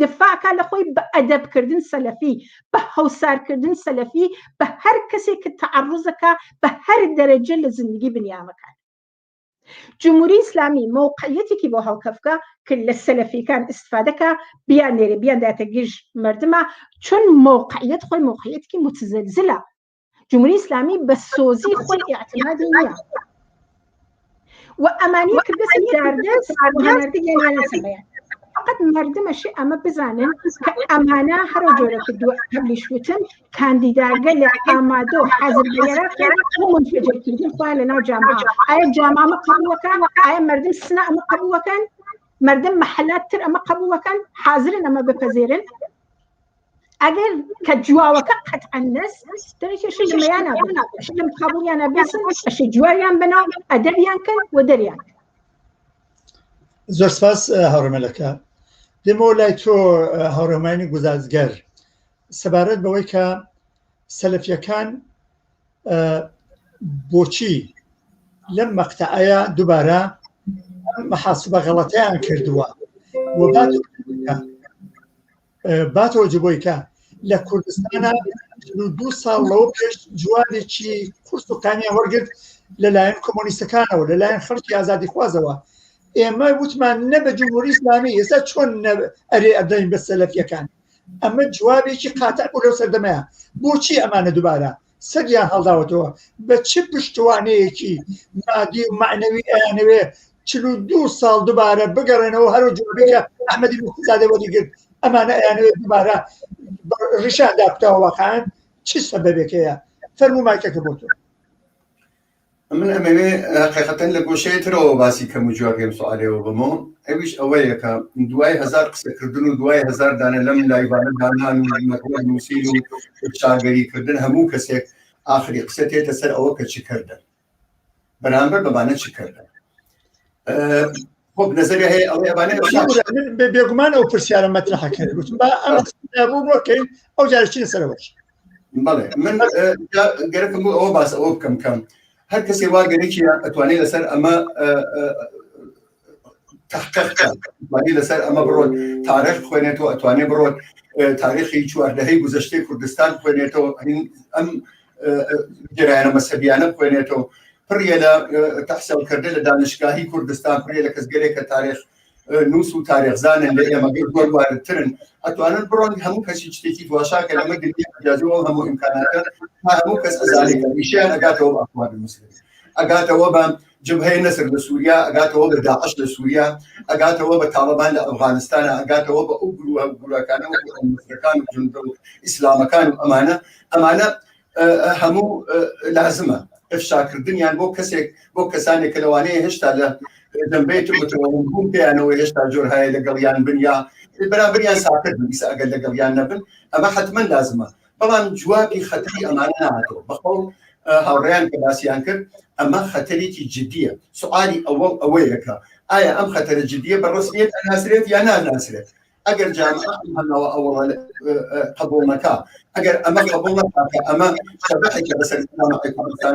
دفاعکە لە خۆی بە ئەدەبکردن سەلەفی، بە هەوسارکردن سەلەفی، بە هەر کەسێک کە تەعەڕوزەکە بە هەر دەرەجە لە زندگی بنیامەکان. جمهوری ئیسلامی موقعیەتێکی بۆ هەڵکەفکە کە لە سەلەفیەکان ئیستفادەکە بیان لێرە بیان داتە گژ مردمە، چون موقعیەت خۆی موقعیەتێکی متزلزلە. جمهوری ئیسلامی بە سۆزی خۆی ئیعتمادی نییە و ئەمانی کردەسی داردەست هەناردەگەیانە سەبەیان. فقط مردمەشی ئەمە بزانن کە ئەمانە هەرە جۆرەکە قبلیش وتن کاندیداگە لە ئامادە و حەزر بەیەرەکە بۆ منفجرکردن خۆیان لەناو جامعە. ئایا جامعە قبوڵەکان؟ ئایا مردم سنە ئەمە قبوڵەکان؟ مردم مەحەلات تر ئەمە قبوڵەکان؟ حازرن ئەمە بپەزێرن؟ ئەگەر کە جواوەکە قەتعەن نەس دەرێکیشی لەمەیانە بن، ئەشی لەم قبوڵیانە بێسن، ئەشی جواریان بناو ئەدەبیان کەن و دەریان. زۆر سپاس هاوڕێمەلەکە. دێمەوە لای تۆ هاوڕێمانی گوزارگەر سەبارەت بەوەی کە سەلەفیەکان بۆچی لەم مەقتەعەیە دووبارە مەحاسبە غەڵەتیان کردووە و باتەوە جبۆی کە لە کوردستانە 2 ساڵ لەوە پێش جوانێکی قورس و کامیان وەرگرت لەلایەن کۆمۆنیستەکانەوە لەلایەن خەڵکی ئازادی خوازەوە. ئێمە وتمان نە بە جمهوری ئیسلامی ئێستا چۆن ئەرێ ئەدەین بە سەلەفیەکان. ئەمە جوابێکی قاتع بوو لەو سەردەمەیە. بۆچی ئەمانە دووبارە سەریان هەڵداوەتەوە بە چ پشتوانەیەکی مادی و معنەوی ئەیانەوێ 42 ساڵ دووبارە بگەڕێنەوە هەرو جوابێکە ئەحمەدی موسەزادە وەریگرت ئەمانە ئەیانەوێت دووبارە ڕیشان دابتەوە واقعان چی سەبەبێکەیە؟ فەرموو مایکەکە بۆ تۆ. من ئەمەوێ حقیقەتەن لە گۆشەیەترەوە باسی کەم و جوابێم سوالێەوە بمەوە. ئەویش ئەوەیە کە دوای 1000 قسەکردن و دوای 1000 دانە لەم لایوانە دانان و مەکتەب نووسین و شاگەریکردن هەموو کەسێک ئاخری قسە تێتە سەر ئەوە کە چی کردن بەرامبەر بەمانە چی کردن. خۆ بنەزەری هەیە ئەوەی ئەبانە بێگومان ئەو پرسیارە مەترەحە کرد وتم با ئەمە بۆکەین ئەو جارە چینە سەرەوەش. بەڵێ من گەرەکم بوو ئەوە باس ئەوە بکەم کەم هەر کەسێ وا گەرێکی ئەتوانێت لەسەر ئەمە تحقیقکە، ئەتوانێت لەسەر ئەمە بڕۆت تاریخ بخوێنێتەوە، ئەتوانێت بڕۆت تاریخی چواردەهەی گوزەشتەی کوردستان بخوێنێتەوە، ئەم جرایانە مەسەبیانە بخوێنێتەوە، پڕیە لە تەحسیلکردن لە دانشگاهی کوردستان، پڕیە لە کەسگەرێکە تاریخ نووس و تاریخزانن لە ئێمە زۆر واردترن، ئەتوانن بڕۆن هەموو کەسی شتێکی تواشاکە لەمە دنیا مەجازەوە هەموو ئیمکاناتە تا هەموو کەس ئەزانێت ئیشیان ئەگاتەوە بە ئەقوال مسلم، ئەگاتەوە بە جبهەی نەسر لە سووریا، ئەگاتەوە بە داعش لە سووریا، ئەگاتەوە بە تاڵەبان لە ئەفغانستانە، ئەگاتەوە بە ئەو گروهەکانەوە مسلمەکان و جوندە و ئیسلامەکان و ئەمانە هەموو لازمە. ئەفشاکردنیان بۆ کەسانێک کە لەوانەیە هێشتا لە دەمبێت متوەبوون پێیانەوە هێشتا جۆر هەیە لەگەڵیان بنیا بەرامبەریان ساکرد بیسە ئەگەر لەگەڵیان نەبن ئەمە حتمما لازمە بەڵام جوابی خەتەری ئەمانە نهاتەوە بەخۆ هاوڕێیان کە باسییان کرد ئەمە خەتەرێکی جددیە سوعالی ئەوەیەکە ئایا ئەم خەتەرە جددیە بە ڕسمیەت ئەناسرێت یا ناناسرێت ئەگەر جامعە هەمەوە ئەوە قبوڵەکە ئەگەر ئەمە قبوڵ نەکاتە ئەمە شەبەحێکە بەسەر جامعەی کوردستان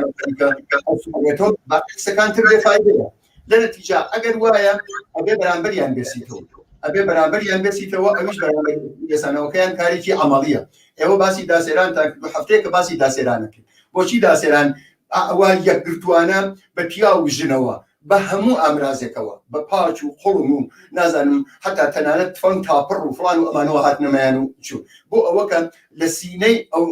ئەوسوێتەوە قسەکان تر بێفایدەیە لە نەتیجە ئەگەر وایە ئەبێ بەرامبەریان بێسیتەوە ئەبێ بەرامبەریان بێسیتەوە ئەویش بەرامبەر بێسانەوەکەیان کارێکی عەمەڵیە ئێوە باسی داسێران تا هەفتەیەکە باسی داسێرانەکەن بۆچی داسێران ئەوە یەکگرتوانە بە پیا و ژنەوە بە هەموو ئامرازێکەوە بە پاچ و قوڵم و نازانم حتا تەنانەت فەن تاپڕ و فڵان و ئەمانەوە هاتنەمایان و چوو بۆ ئەوەکە لە سینەی ئەو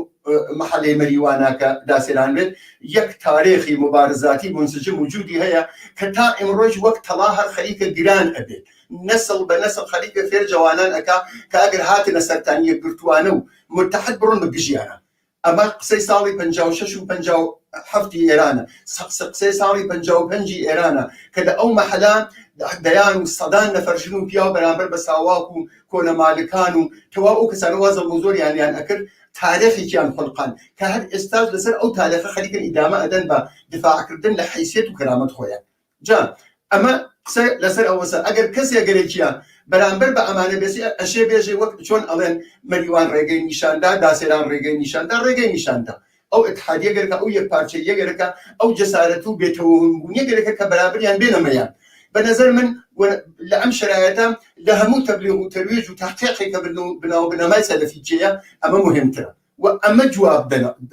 محەلەی مەریواناکە داسێران بێت یەک تارێخی مبارزاتی منسجم وجودی هەیە کە تا ئێمڕۆژ وەک تەڵا هەر خەریکە گران ئەبێت نسل بە نسل خەریکە فێر جوانان ئەکا کە ئەگەر هاتنە سەرتان یەکگرتوانە و متحد بڕۆن بە گژیانە ئەمە قسەی ساڵی 56 و 57 ئێرانە قسەی ساڵی 55 ئێرانە کە لە ئەو مەحەلا دەیان و سەدان نەفەرژن و پیا بەرامبەر بە ساواک و کۆنەمالکان و تەواو ئەو کەسانە وازە بۆ زۆریانیان ئەکرد تارێخێکیان خڵقان کە هەر ئێستاش لەسەر ئەو تارێخە خەریکن ئیدامە ئەدەن بە دفاعکردن لە حیسیەت و کەرامەت خۆیان جا ئەمە قسە لەسەر ئەوەسە ئەگەر کەسێک گەرێکیە بەرامبەر بە ئەمانە بێسی ئەشێ بێژێ وەک چۆن ئەڵێن مەریوان ڕێگەی نیشاندا داسێران ڕێگەی نیشاندا ڕێگەی نیشاندا ئەو اتحادیە گەرەکە ئەو یەکپارچەی یەگەرەکە ئەو جەسارەت و بێتەوەبوونیە گەرەکە کە بەرابریان بێنەمەیان بە نەزەر من لە ئەم شرایەتە لە هەموو تەبلیغ و تەرویج و تحقیقێکە بناو بنەمای سەلەفیچەیە ئەمە مهمترە و ئەمە جواب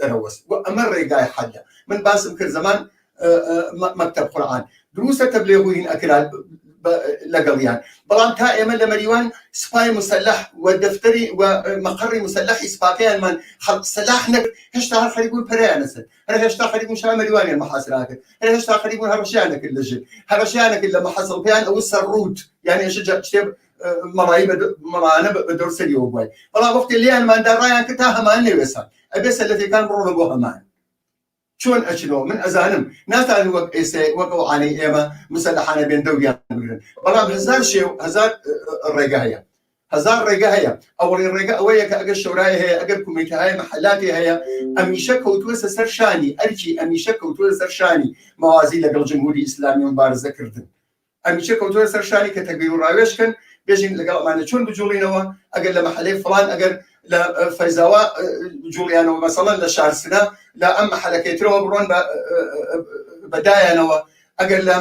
دەرەوەست و ئەمە ڕێگای حەلە من باسم کرد زەمان مەکتەب قورئان دروستە تەبلیغ و هین ئەکرا لەگەڵیان بەڵام تا ئێمە لە مەریوان سپای مسلح و دەفتەری و مەقڕی مسلحی سپاکەیانمان خەڵق سەلاح نەکرد هێشتا هەر خەریک بوون پەرەیان لەسەر هەر هێشتا خەریک بوون شای مەریوانیان مەحاسرا کرد هەر هێشتا خەریک بوون هەڕەشیان نەکرد لەژێر هەڕەشیان نەکرد لە مەحەسڵ پێیان ئەوە سەرڕوت یعنی ئێشە شتێ مەڕایی مەڕانە بە دەورسەریەوە بووای بەڵام وەختی لێیانماندا ڕایان کرد تا هەمان نەوێسان ئەبێ سەلەفیەکان بڕۆنە بۆ هەمان چۆن ئەچنەوە من ئەزانم ناتوانن وەک ئێستا وەک ئەو عانەی ئێمە مسەلحانە بێن دەوریان بگرن بەڵام هەزار شێو هەزار ڕێگە هەیە هەزار ڕێگە هەیە ئەوەڵی ڕێگە ئەوەیە کە ئەگەر شەورای هەیە ئەگەر کومیتە هەیە مەحەلاتی هەیە ئەمیشە کەوتووە سەر شانی ئەرکی ئەمیشە کەوتووە سەر شانی مەوازی لەگەڵ جمهوری ئیسلامی مبارزەکردن ئەمیشە کەوتووە سەر شانی کە تەگبیر و ڕاوێشکن بێژین لەگەڵ ئەمانە چۆن بجوڵینەوە ئەگەر لە مەحەلەی فڵان ئەگەر لە فەیزاوە جوڵیانەوە مەسەڵەن لە شارسنا لە ئەم مەحەلەکەیترەوە بڕۆن بەدایانەوە ئەگەر لە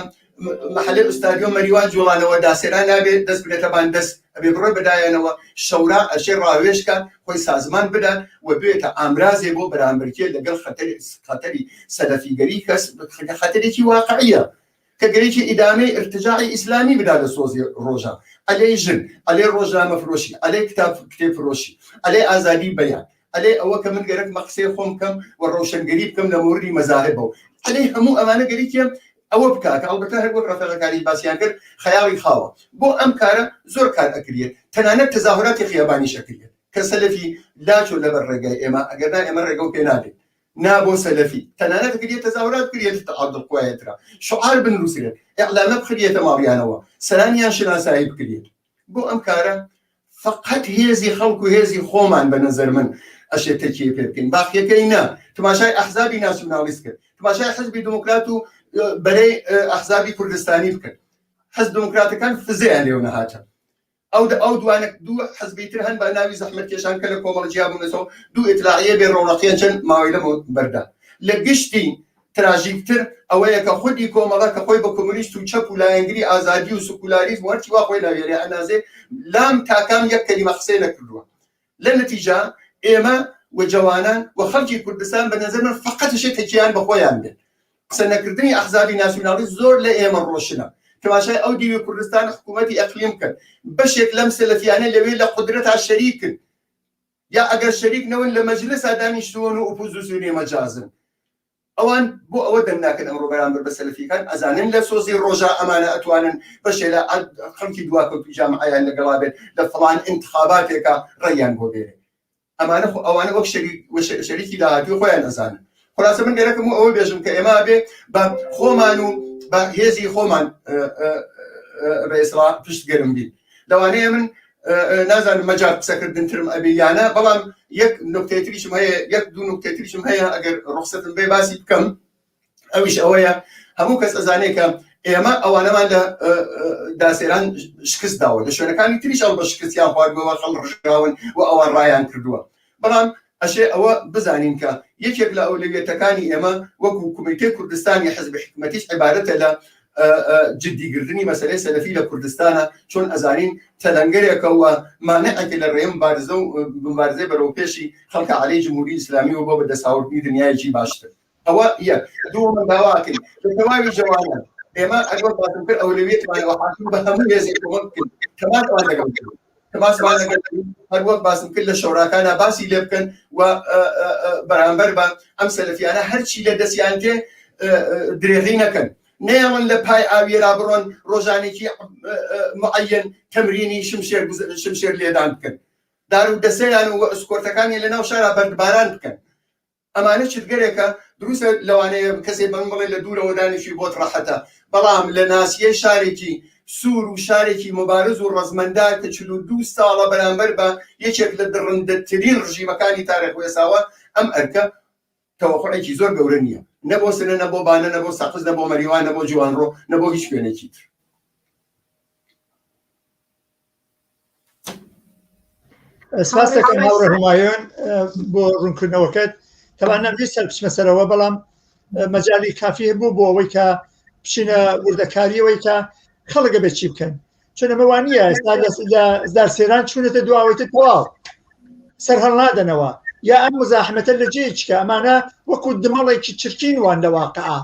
مەحەلەی ئوستادیۆ مەریوان جوڵانەوە داسێران نابێت دەست بێتەبان دەست ئەبێ بڕۆ بەدایانەوە شەورا ئەشێ ڕاوێشکان خۆی سازمان بدەن و بێتە ئامرازێ بۆ بەرامبەرکێ لەگەڵ خەتەری سەلەفیگەری کەس خەتەرێکی واقعیە کە گەرێکی ئیدامەی ارتجاعی ئیسلامی بدا لە سۆزی ڕۆژە ئەلێ ژن ئەلێ ڕۆژنامە فرۆشی ئەلێ کتێب فرۆشی ئەلێ ئازادی بەیان ئەلێ ئەوە کە من گەرەک مەقسەی خۆم بکەم و ڕۆشنگەری بکەم لە موردی مەزاهبەوە ئەلێ هەموو ئەمانە گەریکیە ئەوە بکات ئەڵبەتە هەر وەک ڕەفەقەکانی باسییان کرد خەیاڵی خاوە بۆ ئەم کارە زۆر کار ئەکرێت تەنانەت تەزاهوراتی خیابانی شەکرێت کە سەلەفی لاچۆ لەبەر ڕێگای ئێمە ئەگەرنا ئێمە ڕێگە و پێ نادێت نابۆ سەلەفی تەنانەت کردێت تەزاهورات کرێت تەعادڵ قوایەترا شعار بنووسرێت ئیعلامە بخرێتە ماڵیانەوە سەرانیان شناسایی بکرێت بۆ ئەم کارە فقط هێزی خەڵک و هێزی خۆمان بە نەزەر من ئەشێت تەکیە پێ بکەین باقیەکەی نا تماشای ئەحزابی ناسیۆنالیست کرد تماشای حیزبی دموکرات و بەرەی ئەحزابی کوردستانی بکرد حیزب دموکراتەکان فزیان لێو نەهاتە ئەو دوانە دوو حەزبی تر هەن بە ناوی زەحمەتکێشان کە لە کۆمەڵجیا بوونەوە دوو ئیتلاعیە بێ ڕۆڵەقیان چەند ماوەی لەم بەردا لە گشتی تراژیکتر ئەوەیە کە خودی کۆمەڵە کە خۆی بە کۆمونیست و چەپ و لایەنگری ئازادی و سکولاریزم وەرچی وا خۆی ناوێرێ ئەنازێ لام تاکام یەک کەلیمە قسەی نەکردووە لە نەتیجە ئێمە و جوانان و خەڵکی کوردستان بە نەزەر من فقط شێ تەکیان بە خۆیان بێت قسە نەکردنی ئەحزابی ناسیۆنالیست زۆر لە ئێمە ڕۆشنە تماشای ئەو دیوی کوردستان حکوومەتی ئەقلیم کرد بەشێک لەم سەلەفیانە لەوێ لە قودرەتا شەریکن یا ئەگەر شەریک نەون لە مەجلسا دانیشتوون و ئۆپۆزیسیۆنی مەجازن ئەوان بۆ ئەوە دەنگناکەن ئەمڕۆ بەرامبەر بە سەلەفیەکان ئەزانن لە سۆزی ڕۆژە ئەمانە ئەتوانن بەشێ لە خەڵکی دواکەوتی جامعەیان لەگەڵا بێت لە فڵان انتخاباتێکە ڕێیان بۆ بێرێ ئەمانە ئەوانە وەک شەریکی داهاتوی خۆیان ئەزانن خلاصە من گەرەکەم و ئەوە بێژم کە ئێمە بێ بە خۆمان و بە هێزی خۆمان بەئیسڵا پشتگەرم بین لەوانەیە من نازانم مەجار قسەکردنترم ئەبێ یانە بەڵام یەک نوکتەیەتریشم هەیە یەک دوو نوکتەیەتریشم هەیە ئەگەر ڕوخسەتم بێ باسی بکەم ئەویش ئەوەیە هەموو کەس ئەزانێت کە ئێمە ئەوانەمان لە داسێران شکست داوە لە شوێنەکانی تریش ئەڵ بە شکستیان خواردبەوە خەڵ ڕژراون و ئەوان ڕایان کردووە بەڵام ئەشێ ئەوە بزانین کە یەکێک لە ئەولویەتەکانی ئێمە وەکو کۆمیتەی کوردستانی حیزب حیکمەتیست عیبارەتە لە جددیگرتنی مەسەلەی سەلەفی لە کوردستانە چۆن ئەزانین تەلەنگەرێکەوە مانعێکی لە ڕێم مبارزە و مبارزەی بەرەو پێشی خەڵکە عەلەی جمهوری ئیسلامی و بۆ بەدەساوردنی دنیایەکی باشتر ئەوە یەک دووەمە داواکەین لە تەواوی جوانە ئێمە ئەگەر باسم کرد ئەولویەتمانەوە حاکم بە هەموو هێزێک کۆمەک کرد تەماتمان لەگەڵ کرد تەماسمان لەگەڵ هەر وەک باسم کرد لە شەوراکانە باسی لێ بکەن و بەرامبەر بە ئەم سەلەفیانە هەرچی لە دەستیان تێ درێغی نەکەن نێڵن لە پای ئاوێرا بڕۆن ڕۆژانێکی معەن تەمرینی شمشێر لێدان بکەن دار و دەسەیان و ئەسکۆرتەکانی لەناو شارە بەردباران بکەن ئەمانە چتگەرێکە دروستە لەوانەیە کەسێ بەن بڵێ لە دوورەوە دانیشی بۆت ڕەحەتە بەڵام لە ناسیە شارێکی سوور و شارێکی مبارز و ڕەزمەندار کە 42 ساڵە بەرامبەر بە یەکێک لە دڕندەترین ڕژیمەکانی تاریخ وێساوە ئەم ئەرکە تەوەقعێکی زۆر گەورە نییە نەبۆ سنە نەبۆ بانە نەبۆ سەقز نەبۆ مەریوان نەبۆ جوانڕۆ نەبۆ هیچ شوێنێکی تر سپاس دەکەم هاوڕێ هومایۆن بۆ ڕوونکردنەوەکەت تەوان نەمویست بچمە سەرەوە بەڵام مەجالی کافی هەبوو بۆ ئەوەی کە بچینە وردەکاریەوەی کە خەڵک بێت چی بکەن چون ئەمەوان نییە ئێستا دارسێران چوونەتە دواوەیتە تەواو سەرهەڵ نادەنەوە یا ئەم مزاحمەتە لە جێ چکە ئەمانە وەکو دمەڵێکی چرکین وان لە واقعا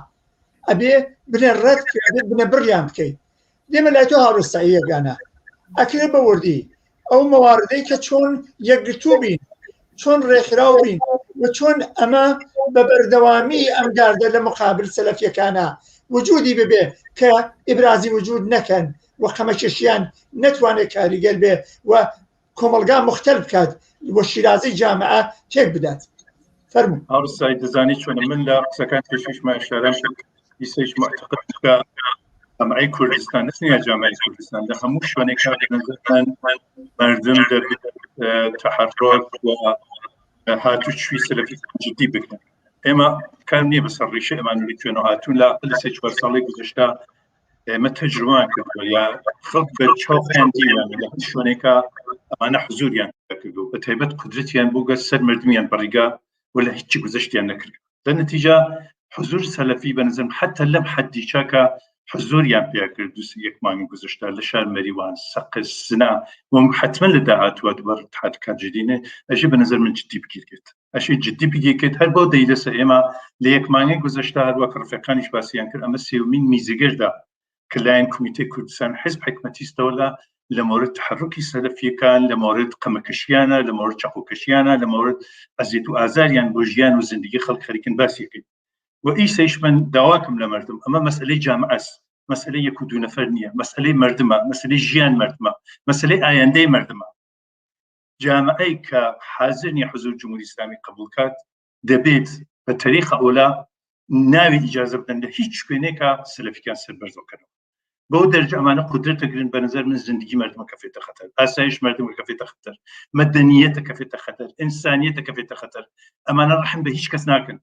ئەبێ بنێ ڕەت بنە بڕیان بکەیت دێمە لای تۆ هاوڕێستایی یەکانە ئەکرێ بە وردی ئەو مەواردەی کە چۆن یەکگرتوو بین چۆن ڕێکخراو بین و چۆن ئەمە بە بەردەوامی ئەم گاردە لە مقابل سەلەفیەکانە وجودی ببێ کە ئیبرازی وجود نەکەن و قەمەکێشیان نەتوانێت کاریگەر بێ و کۆمەلگا مختلف بکات بۆ شیرازەی جامعە تێک بدات فەرموو هاوڕێستایی دەزانی چۆنە من لە قسەکان پێشویشمان ئیشارەم کرد ئیسەیش معتەقد کە جامعەی کوردستان نەتەنیا جامعەی کوردستان لە هەموو شوێنێکا بنەزەرمان مردم دەبێت تەحەڕک و هاتوچووی سەلەفی جددی بکەن ئێمە کار نییە بەسەر ڕیشە ئەمانوی کوێنەوە هاتوون لە سێ چوار ساڵی گذشتا ئێمە تەجروبەمان کردووە یا خەڵک بە چاویان دیوان لە شوێنێکە ئەمانە حزوریان کردو بە تایبەت قودرەتیان بۆ گەر سەر مردمیان بەڕیگا ولا هیچی گذشتیان نەکرد لە نەتیجە حزور سەلەفی بەنظرم حتى لەم حەدی چاکە حزوریان پێ کرد یەک مانگی گذشتا لە شار مەریوان سەقز سنا و حتما لە داهاتوە دوبار اتحادەکان جدینێ ئەژێ بەنظر من جدی بگیرێت ئەشی جدی بگیرێت هەر بۆ دەی لەسەر ئێمە لە یەک مانگی گذشتا هەروەک ڕفیقانیش باسییان کرد ئەمە سێومین میزەگەردا کە لایەن کۆمیتەی کوردستان حیزب حیکمەتیستەوە لە مورد تحرکی سەلەفیەکان لە مورد قەمەکەشیانە لە مورد چەقوکەشیانە لە مورد ئەزیێت و ئازاریان بۆ ژیان و زندگی خەڵک خەریکن باسیەکەین و ئیسەیش من داواکەم لە مردم ئەمە مەسئلەی جامعە است مەسئلەی یەک و دوو نەفەر نییە مەسئلەی مردمە مەسئلەی ژیان مردمە مەسئلەی ئایندەی مردمە جامعەی کە حاضر نیە حزور جمهوری ئیسلامی قبول کات دەبێت بە تەریخە ئەولا ناوی ئیجازە بدەن لە هیچ شوێنێکە سەلەفیەکان سەربەرزۆکەنەوە بۆ دەرجە ئەمانە قودرەتەگرن بە نظر من زندگی مردمە کەفێتە خەتەر ئاسایش مردمە کەفێتە خەتەر مەدەنیەتە کەفێتە خەتەر ئینسانیەتە کەفێتە خەتەر ئەمانە ڕەحم بە هیچ کەس ناکەن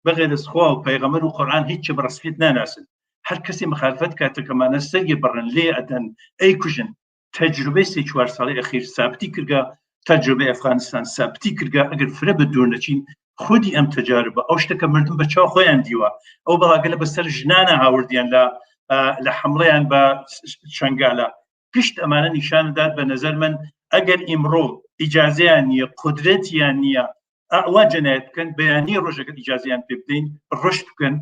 بەغێر از خوا و پەیغەمبەر و قورئان هیچ بەڕەسپێت ناناسن هەر کەسی مخالفەت کاتە کەمانە سەرگی بڕن لێ ئەدەن ئەی کوژن تەجروبەی سێ چوار ساڵی ئەخیر سابتی کردگا تەجروبەی ئەفغانستان سابتی کردگا ئەگەر فرە بە دوور نەچین خودی ئەم تەجاربە ئەو شتەکە مردم بە چاو خۆیان دیوە ئەو بەڵاگە لە بەسەر ژنانە هاوردیان لە حمڵەیان بە چەنگالە پشت ئەمانە نیشاندات بە نەزەر من ئەگەر ئیمڕۆ ئیجازەیان نییە قودرەتیان نییە ئەوا جەنایەت بکەن بەیانی ڕۆژەکە ئیجازەیان پێ بدەین ڕشت بکەن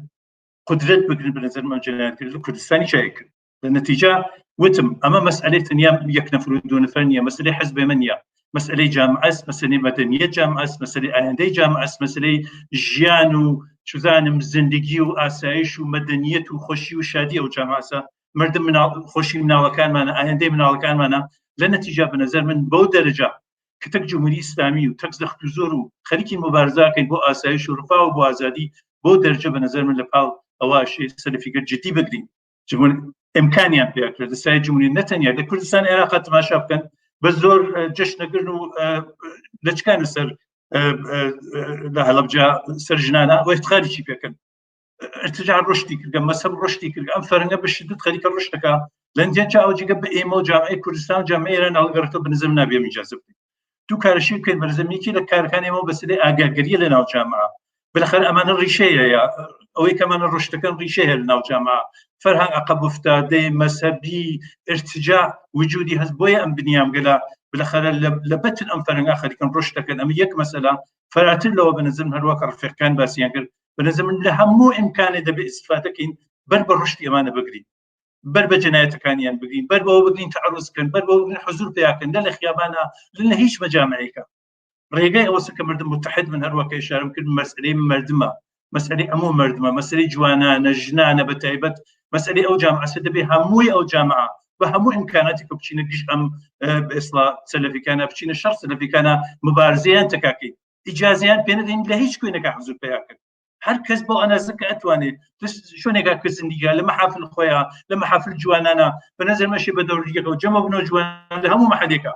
قدرت بگرن بە نەزەر من جەنایەتکردن لە کوردستانی چای کرد لە نەتیجە وتم ئەمە مەسئلەی تەنیا یەک نەفر و دوو نەفەر نییە مەسئلەی حیزب من نییە مەسئلەی جامعە است مەسئلەی مەدەنیەت جامعە است مەسئلەی ئایندەی جامعە است مەسئلەی ژیان و چزانم زندگی و ئاسایش و مەدەنیەت و خۆشی و شادی ئەو جامعەسە مردم خۆشی مناڵەکانمانە ئایندەی مناڵەکانمانە لە نەتیجە بە نەزەر من بەو دەرەجە کە تەک جمهوری ئیسلامی و تەک زەخت و زۆر و خەریکی مبارزاکەین بۆ ئاسایش و ڕفا و بۆ ئازادی بۆ دەرجە بە نەزەر من لە پاڵ ئەواشێ سەلەفیگەر جدی بگرین ئیمکانیان پێ کرد دەسای جمهوری نەتەنیا لە کوردستان عێراق تەماشا بکەن بە زۆر جەشنەگرن و لە چکانە سەر لە هەڵەبجا سەر ژنانە و افتخاریی پێکەن ارتجاع ڕشتی کردگە مەسەب ڕشتی کرد ئەم فەرەنگە بە شدت خەریکە ڕشتەکە لەندیان چاوجیگە بە ئێمە و جامعەی کوردستان و جامعەی ئێران هەڵگەڕێتەوە بنزم نابێ ئیجازە بدەین دوو کارەشی بکەین بەرزەمێکی لە کارەکان ئێمە بەسەرەی ئاگاداریە لە ناو جامعە بالاخره ئەمانە ڕیشەیە ئەوەی کەمانە ڕشتەکان ڕیشەیە لە ناو جامعە فەرهەنگ عەقب افتادەی مەسەبی ارتجاع وجودی هەست بۆیە ئەم بنیام گەلا بالاخره لە بەتن ئەم فەرهەنگا خەریکن ڕشتەکەن ئەمە یەک مەسەلە فەراتر لەوە بەنظرم هەروەکە ڕفێقەکان باسییان کرد بەنظرم لە هەموو ئیمکانێ دەبێ ئیستیفادەکەین بەر بە ڕشتی ئەمانە بگرین بەر بە جەنایەتەکانیان بگرین بەر بەوە بگرین تەعەڕوز بکەن بەر بەوە بگرین حوزور پیاکەن لە خیابانە لە هیچ مەجامعێکە ڕێگای ئەوەسە کە مردم متحد من هەروەکە ئشارەم کرد مەسئلەی مردمە مەسئلەی ئەموو مردمە مەسئلەی جوانانە ژنانە بە تایبەت مەسئلەی ئەو جامعە دەبێ هەمووی ئەو جامعە بە هەموو ئیمکاناتی کە بچینە گشت ئەم ئێسڵا سەلەفیەکانە بچینە شەڕ سەلەفیەکانە مبارزەیان تکاکەین ئیجازەیان پێ نەدەین لە هیچ کوێنێکە حوزور پیاکەن هەر کەس بۆ ئەنازە کە ئەتوانێت شوێنێکا کە زندگیە لە مەحافل خۆیان لە مەحافل جوانانە بەنەزەر مەشی بە دەوریەکەەوە جەمە بنەوە جوان لە هەموو مەحەلێکە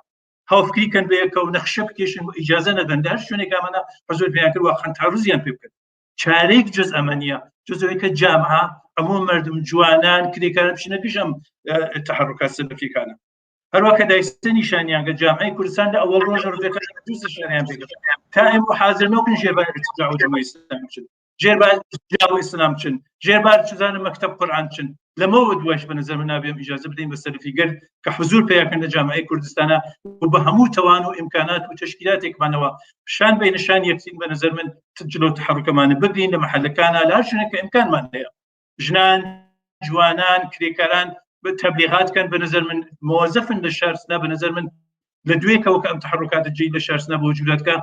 هاوفکریکەن بەیەکە و نەخشە بکێشن و ئیجازە نەدەن هەر شوێنێکامانە حوزور پیان کرد و خەنتاڕوزیان پێ بکەن چارەیەک جز ئەمە نییە جزەوەی کە جامعە ئەموو مردم جوانان کرێکارە بچینە گشەم تەحەڕوکات سەلەفیەکانە هەروەکە دایستە نیشانیانگە جامعەی کوردستان لە ئەوەڵ ڕۆژە ڕفێقەکە نیشانیان پێکرد تا ئێمە حاضر نەبن ژێربار ارتجاع و جەمەعەی ئیسلامی بچن ژێربار ارتجاع و ئیسلام بچن ژێربار چزانە مەکتەب قورئان بچن لەمەوە دوایش بەنظر من نابێم ئیجازە بدەین بە سەلەفیگەر کە حوزور پیاکەن لە جامعەی کوردستانە و بە هەموو تەوان و ئیمکانات و تەشکیلاتێکمانەوە شان بە نیشان یەکسین بەنظر من جلۆ تەحەڕوکەمانە بگرین لە مەحەلەکانە لە هەر شوێنێک کە ئیمکانمان هەیە ژنان جوانان کرێکاران بە تەبلیغاتکەن بەنظر من مۆزەفن لە شارسنا بەنظر من لە دوێکەوە کە ئەم تەحەڕوکاتە جێی لە شارسنا بۆ وجوداتکە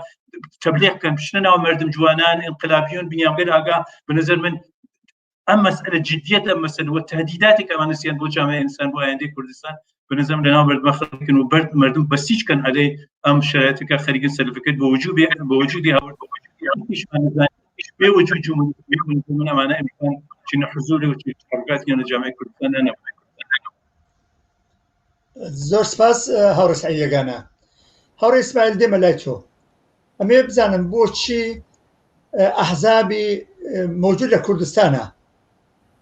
تەبلیغکەن بچنە ناو مردم جوانان ئینقلابیون بنیامگەر ئاگا بەنظر من ئەم مەسئلە جدیەت ئەم مەسئلە و تهدیداتێک ئەمانە سیان بۆ جامعەی ئینسان بۆ ئایندەی کوردستان بەنظرم لەناو مردمە خەڵکن و بەرد مردم بەسیجکەن عەلەی ئەم شرایطێکە خەریکن سەلەفیەکەت بە وجودی هەوڵ بێ وجود جمهوری من ئەمانە ئیمکان چینە حوزوری و تەحەڕوکاتیان لە جامعەی کوردستان نەبوو. زۆر سپاس هاوڕێ سەعیدەگانە. هاوڕێ ئیسماعیل دێمە لای تۆ ئەمێ بزانم بۆچی ئەحزابی موجود لە کوردستانە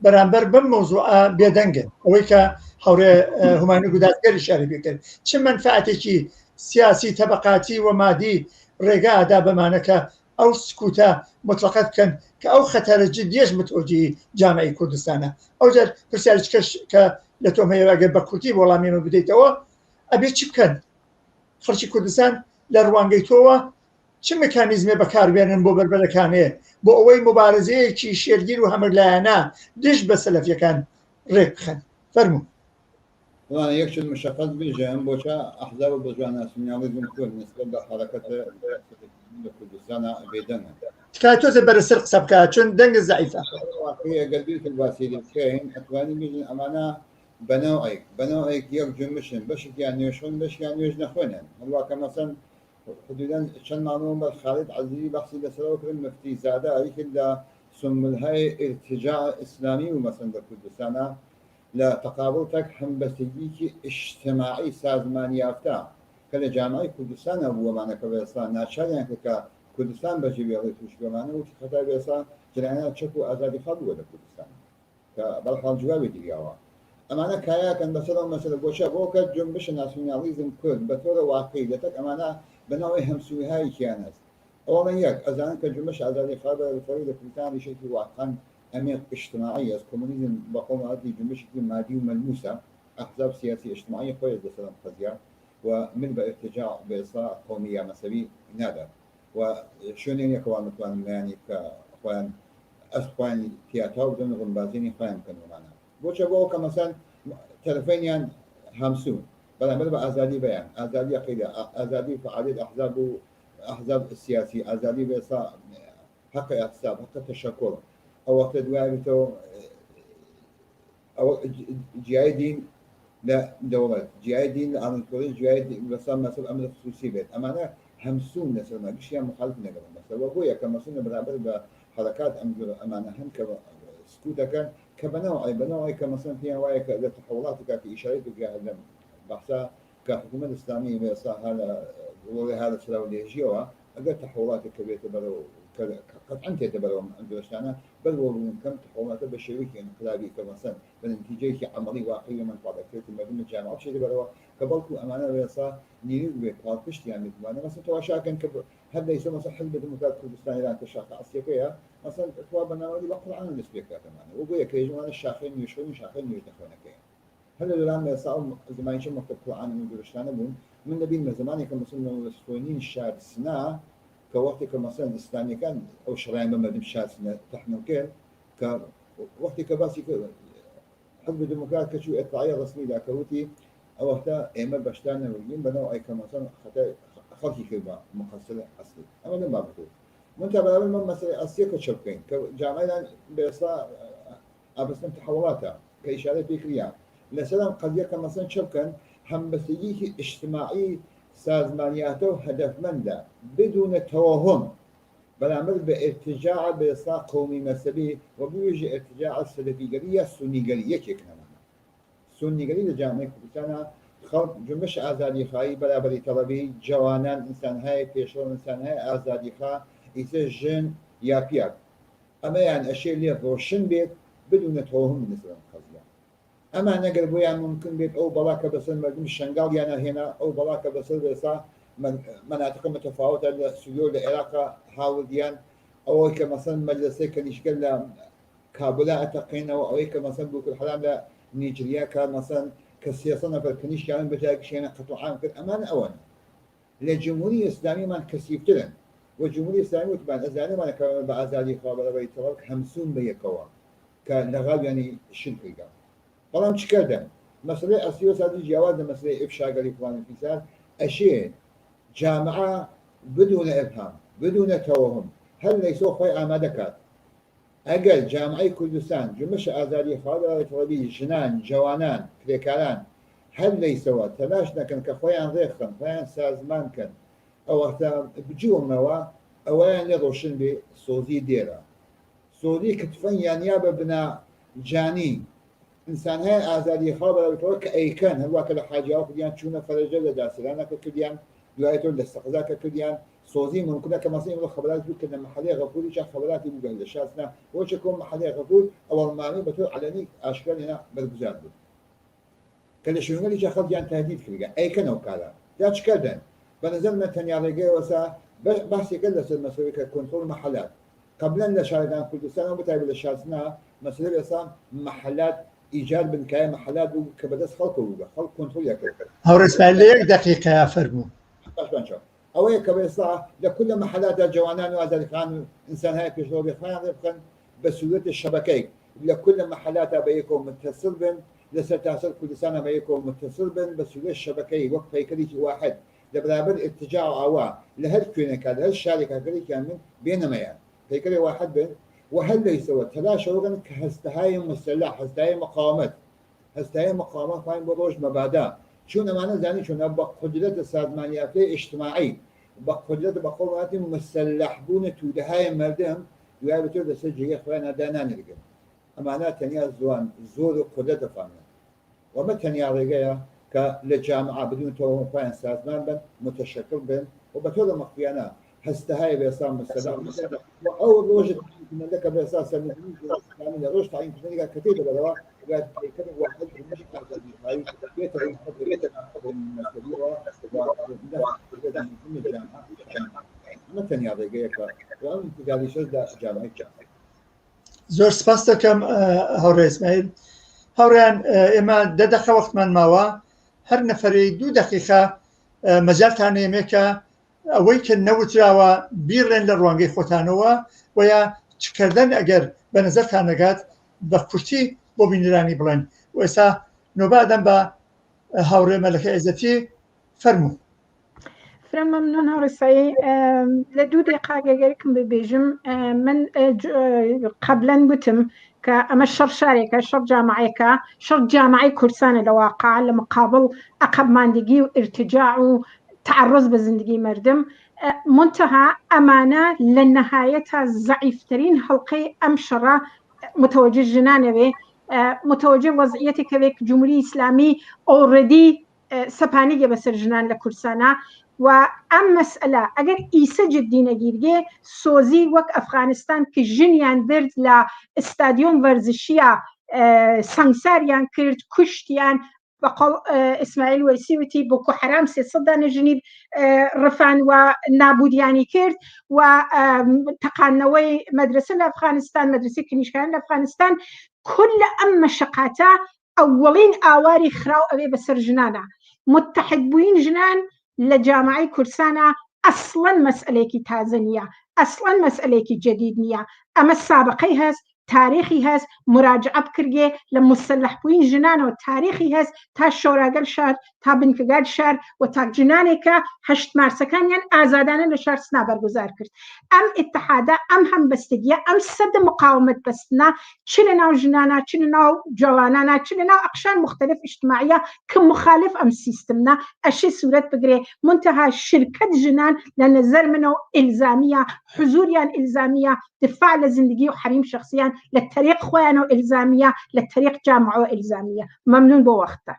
بەرامبەر بەم مۆزوعە بێدەنگن ئەوەی کە هاوڕێ هومانی گودادگەر ئیشارە پێ کرد چ مەنفعەتێکی سیاسی تەبەقاتی و مادی ڕێگا ئەدا بەمانەکە ئەو سکوتە مطلقەت بکەن کە ئەو خەتەرە جدیەش متوەجی جامعەی کوردستانە ئەو جار پرسیارێک کە لە تۆم هەیە ئەگەر بە کورتی وەڵامیمە بدەیتەوە ئەبێ چی بکەن خەڵکی کوردستان لە ڕوانگەی تۆوە چ مکانیزمێ بەکاربێنن بۆ بەربەرەکانێ بۆ ئەوەی مبارزەیەکی شێرگیر و هەمرلایەنە دژ بە سەلەفیەکان ڕێک بخەن فەرموو. یەک شت مشخص بێژەم بۆچە ئەحزاب بە جواناسمیاڵیزم کورد نسبەت بە حەرەکەتە لە کوردستانە بێدەنگە تکای تۆزە بەرەسەر قسە بکە چۆن دەنگە زەعیفە ئەگەر بیرکرد باسیری بکەین ئەتوانین بێژن ئەمانە بەنەوەیەک یەک جنبشن بەشێکیان نوێشن بەشیان نوێژ نەخوێنن هەڵواکە مەسەن حدوداً چەند ماڵەوە بە خالد عەزیزی بەخسی لەسەرەوە کرد مفتی زادە ئەوی لە سنبلهای ارتجاع ئیسلامی و مەسەن لە کوردستانە لە تەقابڵ تەک هەمبەستگیکی اجتماعی سازمانی یافتە کە لە جامعەی کوردستانە بووەمانە کە بەێستا ناچاریان کە کوردستان بەجێ بێڵی تووشگەمانە و خەتا بێستا جریانە چەک و ئازادی خەڵک بووە لە کوردستان کە بەڵخاڵ جوابی دیریاوە ئەمانە کایاکەن بەسەرەوە مەسەلە بۆچە بۆکە جنبش ناسیۆنالیزم کورد بە تۆرە واقعی دەتەک ئەمانە بەناوی هەمسوویهایەکیان هەست ئەوڵەن یەک ئەزانن کە جنبش ئازادی خەڵک لە کوردستان ریشێکی واقعاً عميق اجتماعي كومونيزم بقوم هذه بشكل مادي وملموسه احزاب سياسيه اجتماعيه قويه مثلا قضيه ومن بارتجاع باصلاح قوميه مذهبي نادر وشون يكون مثلا يعني كاخوان اخوان تياتاو دون غنبازين فاهم كانوا معنا بوشا بو كمثلا طرفين يعني همسون بل ازادي بيان ازادي عقيده ازادي فعاليه احزاب السياسي ازادي باصلاح حق احزاب حق التشكل او وقت دوای تو او جای دین لا دولت جهاي دين الأنطولي جهاي بسام مثلا أمر خصوصي بيت أمانة همسون مثلا ما بيش يعني مخالف نقبل مثلا وهو كمسون برابر بحركات أمانة هم كسكوتا كان كبناء أي بناء كمسون فيها واي كتحولات كفي إشارات وكهذا بحثا كحكومة الإسلامية بيصح هذا السلاولي جوا أجر تحولات كبيرة برو قد أنت تبرو أندرسانا بل وممكن تحولات بشريك انقلابي كمثلا بالنتيجة عملي واقعي من بعض كثير من الجامعات شيء برو قبلكم أمانة بيصح نيرو بقارش يعني أنا مثلا تواشا كان هذا يسمى مثلا حزب الديمقراطي الكردستاني لا تشاق أسيقية مثلا توابنا ولي بقرأ عن السبيكات أمانة وبيا كيجوا الشاخين يشون شاخين يدخلون كين هذا الآن بيصير زمان شو مكتوب القرآن من الكردستان بون من نبي من زمان كمثلا السكونين الشاب سنة كوقت كمثلا الإسلامي كان أو شرائع ما بدم شاب سنة تحمل كير كوقت كباسي حزب الديمقراطي كشو إطلاعية رسمية لكروتي أو وقتها إما بشتانا وجين بناو أي كمثلا خلقي كلمة مقصرة أصلي أما لما بقول من تبع من مثلا أصلي كشبكين كجامعة بيصير أبسم تحولاتها كإشارة فكرية لسلام قد يكون مثلا شبكا همبثيه اجتماعي سازمانياته هدفمندا بدون توهم بالعمل بارتجاع بإصلاح قومي مذهبي وبيوجه ارتجاع السلفية السنية كيكنا السنية لجامعة كردستان خلق جمش آزادي خاي برابري طلبي جوانان إنسان هاي بيشون إنسان هاي آزادي خا إذا جن يا بياك أما يعني أشياء اللي روشن بيت بدون توهم بالنسبة للقضية أما نقل بويا ممكن بيت أو بلاك بصير مردم الشنغال يعني هنا أو بلاك بصير بيصير مناطق متفاوتة لسوريا العراق هاولديان أو كمثلا مجلسي كان يشكل كابولا أتقين أو كمثلا بوكل حرام نيجيريا كمثلا كسياسة نفركنيش كمان بتاعك شيء قطع عام كده أمان أوان للجمهورية الإسلامية من كسيفتنا والجمهورية الإسلامية تبع الأزاني ما كمان بعزالي خابر بيترك 50 بيكوا كنغاب يعني شنقيقة طبعا شكرا مسألة أسيوس هذه جواز مسألة إفشاء قال فلان انفصال أشياء جامعة بدون إبهام بدون توهم هل ليسوا خوي آمادكات أقل جامعي كردستان جمش آزادي خابر بيتربي جنان جوانان كريكالان هل ليسوا تلاش نكن كخويان ريخن خويان سازمان كن أو وقتا بجيهم نوا أولا يروشن بصوزي ديرا صوزي كتفن يعني يابا بنا جاني إنسان هاي آزادي خابر بيتربي كأي كان هل واكل حاجة كديان شونا فرجة لداسلانا كديان دعايتو للسقزاك كديان صوزي ممكن كمصين من الخبرات يقول كنا محلية غفوري شاف خبرات يقول عند الشاسنا وش يكون محلية غفور أول ما بتقول علني أشكال هنا بالجزار كل شو اللي جاخذ يعني تهديد كذا أي كنا وكذا ده أشكال بنزل من تاني على جي وسا بحث كذا سر مسؤولية كنترول محلات قبل أن نشارك كل سنة وبتعب الشاسنا مسؤولية صام محلات إيجاد بنكاية محلات وكبدس خلق كنترول يا كذا هاورێ إسماعیل دقيقة فرمو أو كبيصة لكل محلات الجوانان وأزل خان إنسان هاي في شغل خان يبقى بسهولة الشبكة لكل محلات بيكون متصل بين لستحصل كل سنة بيكون متصل بين بسهولة الشبكة وقت هيكلي واحد لبرابر اتجاه عوا لهالكونة كذا الشركة كذا كامل بينما يعني هيكلي واحد بين وهل يسوى تلاشى وغن كهستهاي مسلح هستهاي مقامات فاين بروج مبادئ شون أمانة زاني شون أبقى قدرة السازمانية في اجتماعي بقى قدرة بقوات مسلح بون تودهاي مردم ويا بتقول السجية إخوانا دانا نرجع أمانة تانية زوان زور قدرة فانا وما تانية رجايا كالجامعة بدون توهم فاين سازمان بن متشكل بن وبتقول مخفيانا هستهاي بيصام مسلح وأول روج من ذاك بيصام سنة من روج تعين كذا كتير بدوا قاعد كذا واحد مش قاعد هاي بيتر مثلا يا رجال وأنا قاعد يشد جامعة زۆر سپاس دەکەم هاورێ ئیسماعیل هاوڕێیان ئێمە دەدەخە وەختمان ماوە هەر نەفەرەی 2 دقیقە مەجالتان ئێمێکە ئەوەی کە نەوتراوە بیڕێن لە ڕوانگەی خۆتانەوە ویا چکردن ئەگەر بە نەزەرتان نەگات بە کورتی بۆ بینەرانی بڵێن و ئێستا نۆبادەم بە هاوڕێ مەلەکە عیزەتی فەرموو. فرە مەمنون هەڕێسایی لە 2 دقیقە گەگەرێکم ببێژم من قەبلەن گوتم کە ئەمە شەڕ شارێکە شەڕ جامعەیەکە شەڕ جامعەی کوردستانە لە واقع لە مقابل عەقەبماندگی و ارتجاع و تعرض بە زندگی مردم منتها ئەمانە لە نەهایەتە زەعیفترین هەڵقەی ئەم شەڕە متوجه ژنانەوێ متوجه وەزعیەتێکەوێ کە جمهوری ئیسلامی ئۆڕەدی سەپانیگە بەسەر ژنان لە کوردستانە و ئەم مەسئلە ئەگەر ئیسە جددی نەگیرگێ سۆزی وەک ئەفغانستان کە ژنیان برد لە ئستادیۆم وەرزشیە سەنگساریان کرد کوشتیان بەقەڵ ئیسماعیل وەیسی وتی بۆکو حرام 300 دانە ژنی ڕفان و نابودیانی کرد و تەقانەوەی مەدرسە لە ئەفغانستان مەدرسەی کنیشکان لە ئەفغانستان كل ئەم مەشەقاتە ئەوڵین ئاواری خراو ئەوێ بەسەر ژنانە متحد بووین ژنان لە جامعەی کوردستانە ئەسڵەن مەسئلەیەکی تازە نییە ئەسڵەن مەسئلەیەکی جەدید نییە ئەمە سابقەی هەست تاریخی هەست مراجعە بکردێ لە مسلح بووین ژنانەوە تاریخی هەست تا شۆراگەل شار تا بنکەگات شار و تا ژنانێکە 8 مارسەکانیان ئازادانە لە شار سنا بەرگوزار کرد ئەم ئیتحادە ئەم هەمبەستگیە ئەم سەد مقاومەت بەستنا چ لە ناو ژنانە چ لە ناو جوانانە چ لە ناو ئەقشار مختلف اجتماعیە کە مخالف ئەم سیستمنا ئەشی سوورەت بگرێ منتها شرکت ژنان لە نەزەر منەوە ئیلزامیە حضوریان ئیلزامیە دفاع لە زندگی و حریم شخصیان لە طریق خۆیانەوە ئیلزامیە لە طریق جامعەوە ئیلزامیە مەمنون بۆ وەختە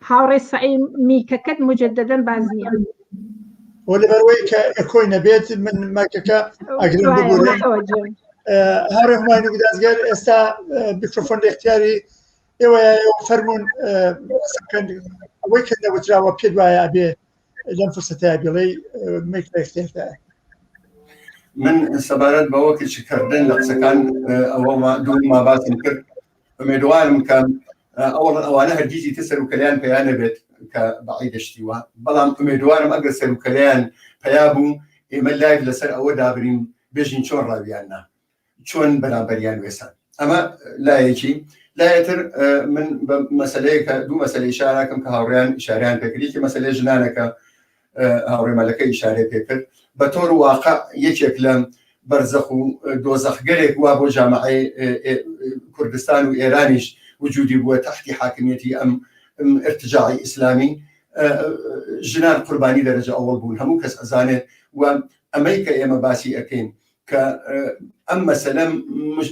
هاوڕێ سەعید میکەکەت مجددەن باز نییە و لەبەرەوەی کە ئەکۆی نەبێت من ماکەکە ئەگرم ببوورم هاوڕێ هومانی گودازگەر ئێستا میکرۆفۆن لە اختیاری ئێوەیە فەرموون ئەوەی کە نەوتراوە پێت وایە ئەبێ لەم فرسەتەیە بڵێ میک لە اختیارتایە من سەبارەت بەوەکیشکردن لە قسەکان ئەوە دووما باسم کرد ئومێدوارم کە ئەوانە هەرگیزی تە سەرۆکەلیان پێیان نەبێت کە بەعی دەشتیوە بەڵام ئومێدوارم ئەگەر سەرۆکەلیان پیا بوو ئێمە لایڤ لەسەر ئەوە دابرین بێژین چۆن ڕاویاننا چۆن بەرامبەریان وێسان ئەمە لایەکی لایەتر من بە مەسەلەیەکە دوو مەسەلەی ئیشارەکەم کە هاوڕێیان ئیشاریان پێکردی کە مەسەلەی ژنانەکە هاوڕێ مەلەکە ئیشارێ پێکرد بە تۆر واقع یەکێک لە بەرزەخ و دۆزەخگەرێک وا بۆ جامعەی کوردستان و ئێرانیش وجودی بووە تحتی حاکمیەتی ئەم ارتجاعی ئیسلامی ژنان قوربانی دەرەجە ئەوڵ بوون هەموو کەس ئەزانێت و ئەمەی کە ئێمە باسی ئەەکەین کە ئەم مەسەلە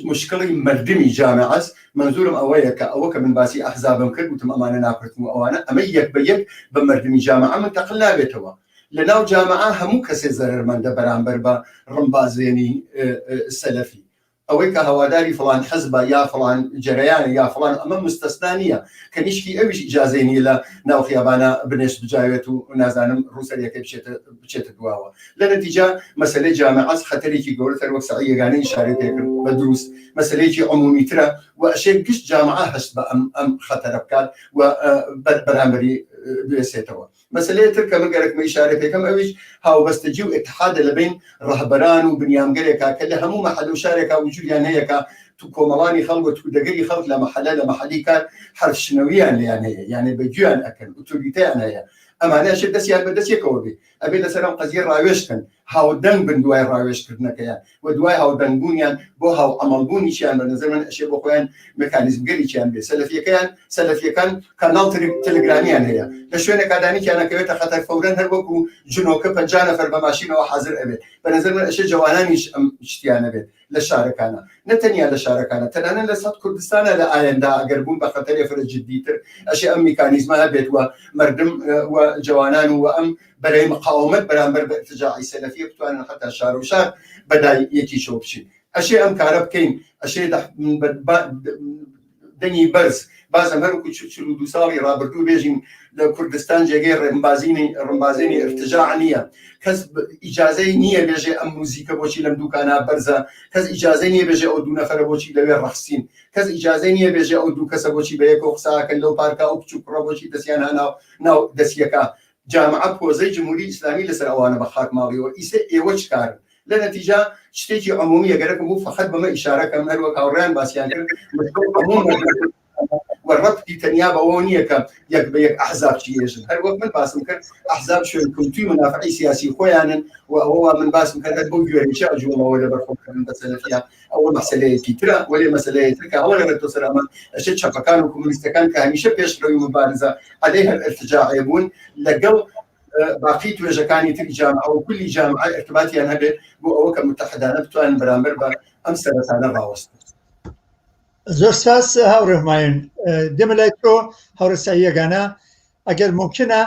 مشکڵی مردمی جامعەس منزورم ئەوەیە کە ئەوە کە من باسی ئەحزابم کرد وتم ئەمانە ناکردن و ئەوانە ئەمە یەک بە یەک بە مردمی جامعە منتەقل نابێتەوە لە ناو جامعە هەموو کەسێ زەرمەندە بەرامبەر بە ڕمبازێنی سەلەفی ئەوەی کە هەواداری فڵان حەزبە یا فڵان جەرەیانە یا فڵان ئەمە مستەسنا نییە کە نیشکی ئەویش ئیجازەی نیە لە ناو خیابانە بنێش بجاوێت و نازانم ڕووسەرەکە بچێتە دواوە لە نەتیجە مەسەلەی جامعەس خەتەرێکی گەورەتر وەک سەعی یەگانەی ئیشارە پێکرد بە دروست مەسەلەیەکی عمومیترە و ئەشێ گشت جامعە هەست بە ئەم خەتەرە بکات و بەرامبەری بێسێتەوە مەسەلەیە تر کە من گەرەکمە ئیشارە پێکەم ئەویش هاوبەستەجی و ئیتحادە لەبین ڕەهبەران و بنیامگەرێکە کە لە هەموو مەحەل و شارێکا وجودیان هەیەکە تو کۆمەڵانی خەڵک و تودەگەری خەڵک لە مەحەلە لە مەحەلی کار حرفشنەویان لێیان هەیە یعنی بەگویان ئەکەن ئۆتۆریتەیان هەیە ئەمانەیە دەستیان بە دەستێکەوە بێ ئەبێ لەسەر ئەم قەزیە ڕاوێشکن هاودەنگ بن دوای ڕاوێشکردنەکەیان و دوای هاودەنگبوونیان بۆ هاو ئەمەڵبوونیشیان بە نەزەر من ئەشێ بۆ خۆیان مەکانیزمگەریان بێ سەلەفیەکان کاناڵ تەلگرامیان هەیە لە شوێنە کادانیکیانەکەوێتە خەتەر فەورەن هەر وەکو جنۆکە 50 نەفەر بە ماشینەوە حاضر ئەبێت بە نەزەر من ئەشێ جوانانیش ئەم شتیانە بێت لە شارەکانە نەتەنیا لە شارەکانە تەنانەت لە سەد کوردستانە لە ئایندا ئەگەر بوون بە خەتەرێ فرە جددیتر ئەشێ ئەم میکانیزمە هەبێت وە مردم و جوانان و ئەم بەرەی مقاومەت بەرامبەر بە ارتجاعی سەلەفیە بتوانن حتا شار و شار بەدای یەکی شۆ بچین ئەشێ ئەم کارە بکەین ئەشێ دەنگی بەرز بازم هەروکو 42 ساڵی ڕابردوو بێژین لە کوردستان جێگەی ڕمبازێنی ارتجاع نییە کەس ئیجازەی نییە بێژێ ئەم موزیکە بۆچی لەم دوکانە بەرزە کەس ئیجازەی نییە بێژێ ئەو دوو نەفەرە بۆچی لەوێ ڕەخسین کەس ئیجازەی نییە بێژێ ئەو دوو کەسە بۆچی بە یەکەوە قساکەن لەو پارکە ئەو بچوو کوڕە بۆچی دەستیان ناو دەستیەکە جامعە پۆزەی جمهوری ئیسلامی لەسەر ئەوانە بە خاک ماڵیەوە ئیسە ئێوە چکارن لە نەتیجە شتێکی عمومی ئەگەرەکەم بوو فقط بەمە ئیشارەکەم هەروەک هاوڕێیان باسییان کرد و وەڕەتی تەنیا بەوە نییە کە یەک بە یەک ئەحزاب چێژن هەر وەک من باسم کرد ئەحزاب شوێن کەوتووی منافعی سیاسی خۆیانن و ئەوە من باسم کرد بۆ گوێنیشە ئەجوڵەوە لە بەرخۆکردن بە سەلەفیە ئەوە مەسەلەیەکی ترە وەێ مەسەلەیە ترکە ئەوە لەگەر تۆ سەر ئەمە ئەشێ چەپەکان و کۆمونیستەکان کە هەمیشە پێشڕەوی مبارزە عەلەیها الارتجاع بوون لەگەڵ باقی توێژەکانی تری جامعە و کولی جامعە ارتباطیان هەبێت بۆ ئەوە کە متحدانە بتوانن بەرامبەر بە ئەم سەرەتانە ڕاوەستن. زۆر سپاس هاوڕێ دێمە لای تۆ هاوڕێسایی یەگانە ئەگەر ممکنە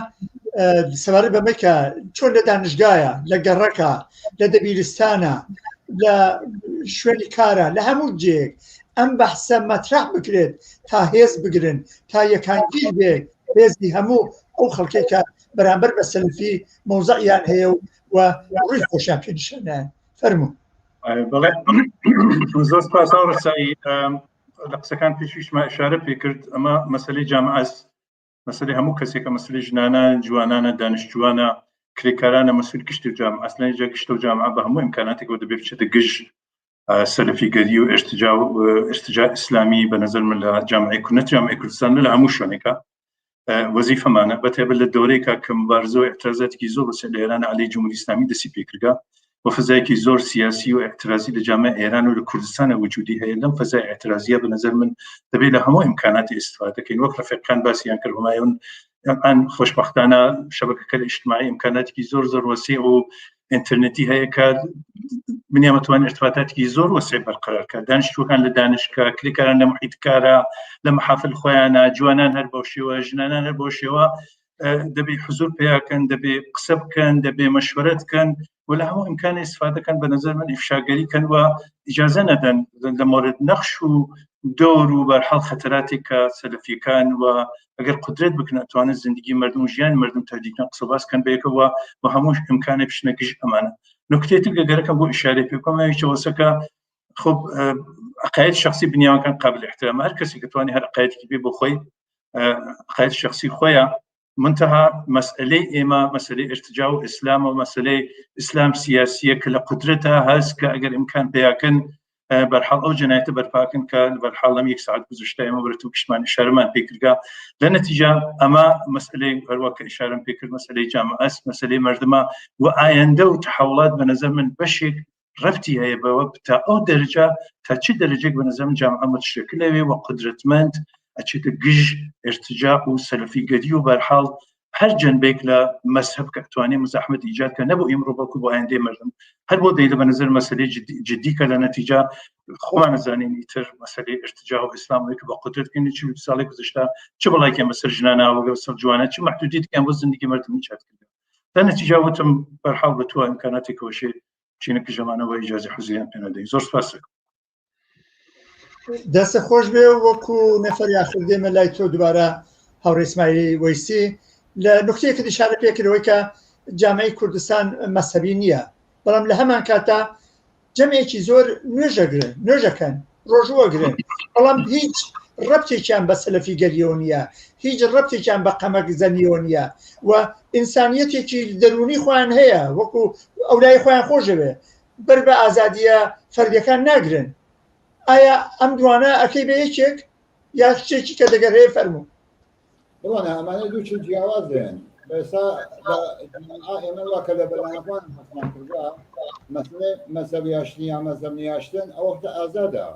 سەبارەت بەمەی کە چۆن لە دانشگایە لە گەڕەکە لە دەبیرستانە لە شوێنی کارە لە هەموو جێک ئەم بەحسە مەترح بکرێت تا هێز بگرن تا یەکانگیر بێ هێزی هەموو ئەو خەڵکێک کە بەرامبەر بە سەلفی مۆزەعیان هەیە و ڕووی خۆشیان پێنیشانیان فەرموو. بەڵێ زۆر سپاس هاوڕێسایی لە قسەکان پێشویشمە ئیشارە پێکرد ئەمە مەسەلەی جامعە است مەسەلەی هەموو کەسێکە مەسەلەی ژنانە جوانانە دانیشتووانە کرێکارانە مەسئول گشتی و جامعە ئەسڵەن جا گشتە و جامعە بە هەموو ئیمکاناتێکەوە دەبێت بچێتە گشت سەلەفیگەری و ئێرتجاع ئیسلامی بە نەزەر من لە جامعەی جامعەی کوردستان لە هەموو شوێنێکە وەزیفەمانە بەتێبە لە دەورەیەکە کە مبارزە و ئێعترازاتێکی زۆر بەسەر لە ئێرانە عەلەی جمهوری ئیسلامی دەستی پێکرا و فەزایەکی زۆر سیاسی و ئێعترازی لە جامعە ئێران و لە کوردستانە وجودی هەیە لەم فەزای ئێعترازیە بە نەزەر من دەبێت لە هەموو ئیمکاناتی ئیستیفادە دەکەین وەک ڕەفیقەکان باسییان کرد هەمایون ئەم خۆشبەختانە شەبەکەکە ئیجتیماعی ئیمکاناتێکی زۆر وەسیع و ئینترنێتی هەیە کە منیان متوانین ارتباطاتێکی زۆر وەسیع بەرقەرار کە دانیشتووەکان لە دانشگا کلێکاران لە محیط کارە لە محافل خۆیانە جوانان هەر بەو شێوە ژنانان هەر بەو شێوە دەبێ حضور پیاکەن دەبێ قسە بکەن دەبێ مەشورەت کەن و لە هەموو ئیمکانی ئیستیفادەکەن بە نەزەر من ئیفشاگەری کەن و ئیجازە نەدەن لە مۆرد نەخش و دۆر و بەرحاڵ خەتەراتی کە سەلەفیەکان و ئەگەر قدرت بکەن ئەتوانن زیندگی مردم و ژیان مردم تهدیدکەن قسە باس کەن بەیەکەوە و هەموو ئیمکانی بشنە گشت ئەمانە نکتێتی گەگەرەکەم بۆ ئیشارە پێکۆمەوەیکی وەسەکە خب عقاید شخصی بنیاوەکان قابل احترام هەر کەسێک دەتوانێت هەر عقایدێکی بێ بۆ خۆی عقاید شخصی خۆیە منتها مسئلەی ئێمە مەسەلەی ئێرتجاع و ئیسلام و مەسەلەی ئیسلام سیاسیە کە لە قدرەتە هەست کە ئەگەر ئیمکان پیاکەن بەرحاڵ ئەو جەنایەتە بەرپاکن کە بەرحاڵم یەک ساعت گوزشتە ئێمە بەرەتوو کشتمان ئیشارەمان پێکردا لە نەتیجە ئەمە مەسئلەی هەروە کە ئیشارەم پێکرد مەسئلەی جامعە است مەسئلەی مردمە و ئایندە و تحوڵات بە نەزەر من بەشێک ڕەفتی هەیە بەوە تا ئەو دەرەجە تا چ دەرەجێک بە نەزەر من جامعە متشکل لەوێ و قدرەتمەند ئەچێتە گژ ئێرتجاع و سەلەفیگەری و بەرحاڵ هەر جەنبێک لە مەذهب کە ئەتوانێت مزاحمەت ایجاد کە نەبوو ئیمڕۆ بەڵکو بۆ ئایندەی مردم هەر بۆ دەیدە بە نەزەر مەسەلەی جدی کە لە نەتیجە خۆمان نەزانین ئیتر مەسەلەی ئێرتجاع و ئیسلامەوەی کە بە قدرت کەین چ ساڵێک گذشتە چ بەڵایەکیان بەسەر ژنانە و بەسەر جوانە چ محدودیتێکیان بۆ زندگی مردم ایجاد کردن لە نەتیجە وتم بەرحاڵ بەتوە ئیمکاناتێکەوەشێ چینەکە ژەمانەوە ئیجازی حوزیان پێ نەدەین زۆر سپاس دەستە خۆش بێ وەکو نەفەری ئاخر دێمە لای تۆ دوبارە هاوڕێ ئیسماعیلی وەیسی لە نقطەیەکە ئیشارە پێکردەوەی کە جامعەی کوردستان مەذهبی نییە بەڵام لە هەمان کاتە جەمعێکی زۆر نوێژەکەن ڕۆژوەگرن بەڵام هیچ ڕەبتێکیان بە سەلەفیگەریەوە نییە هیچ ڕەبتێکیان بە قەمەکزەنیەوە نییە و ئینسانیەتێکی دەرونی خۆیان هەیە وەکو ئەولای خۆیان خۆشەوێ بەر بە ئازادیە فەردیەکان ناگرن ئایا ئەم دوانە ئەکەی بە یەکێک یا شتێکی کە دەگەر هەیە فەرموو بڵانە ئەمانە دوو چ جیاواز دێن بەسا ئێمە واکە لە بەلانەکان حەسمان کردووە مەسەب یاشتنی یا مەزەب نیاشتن ئەوەختە ئازادە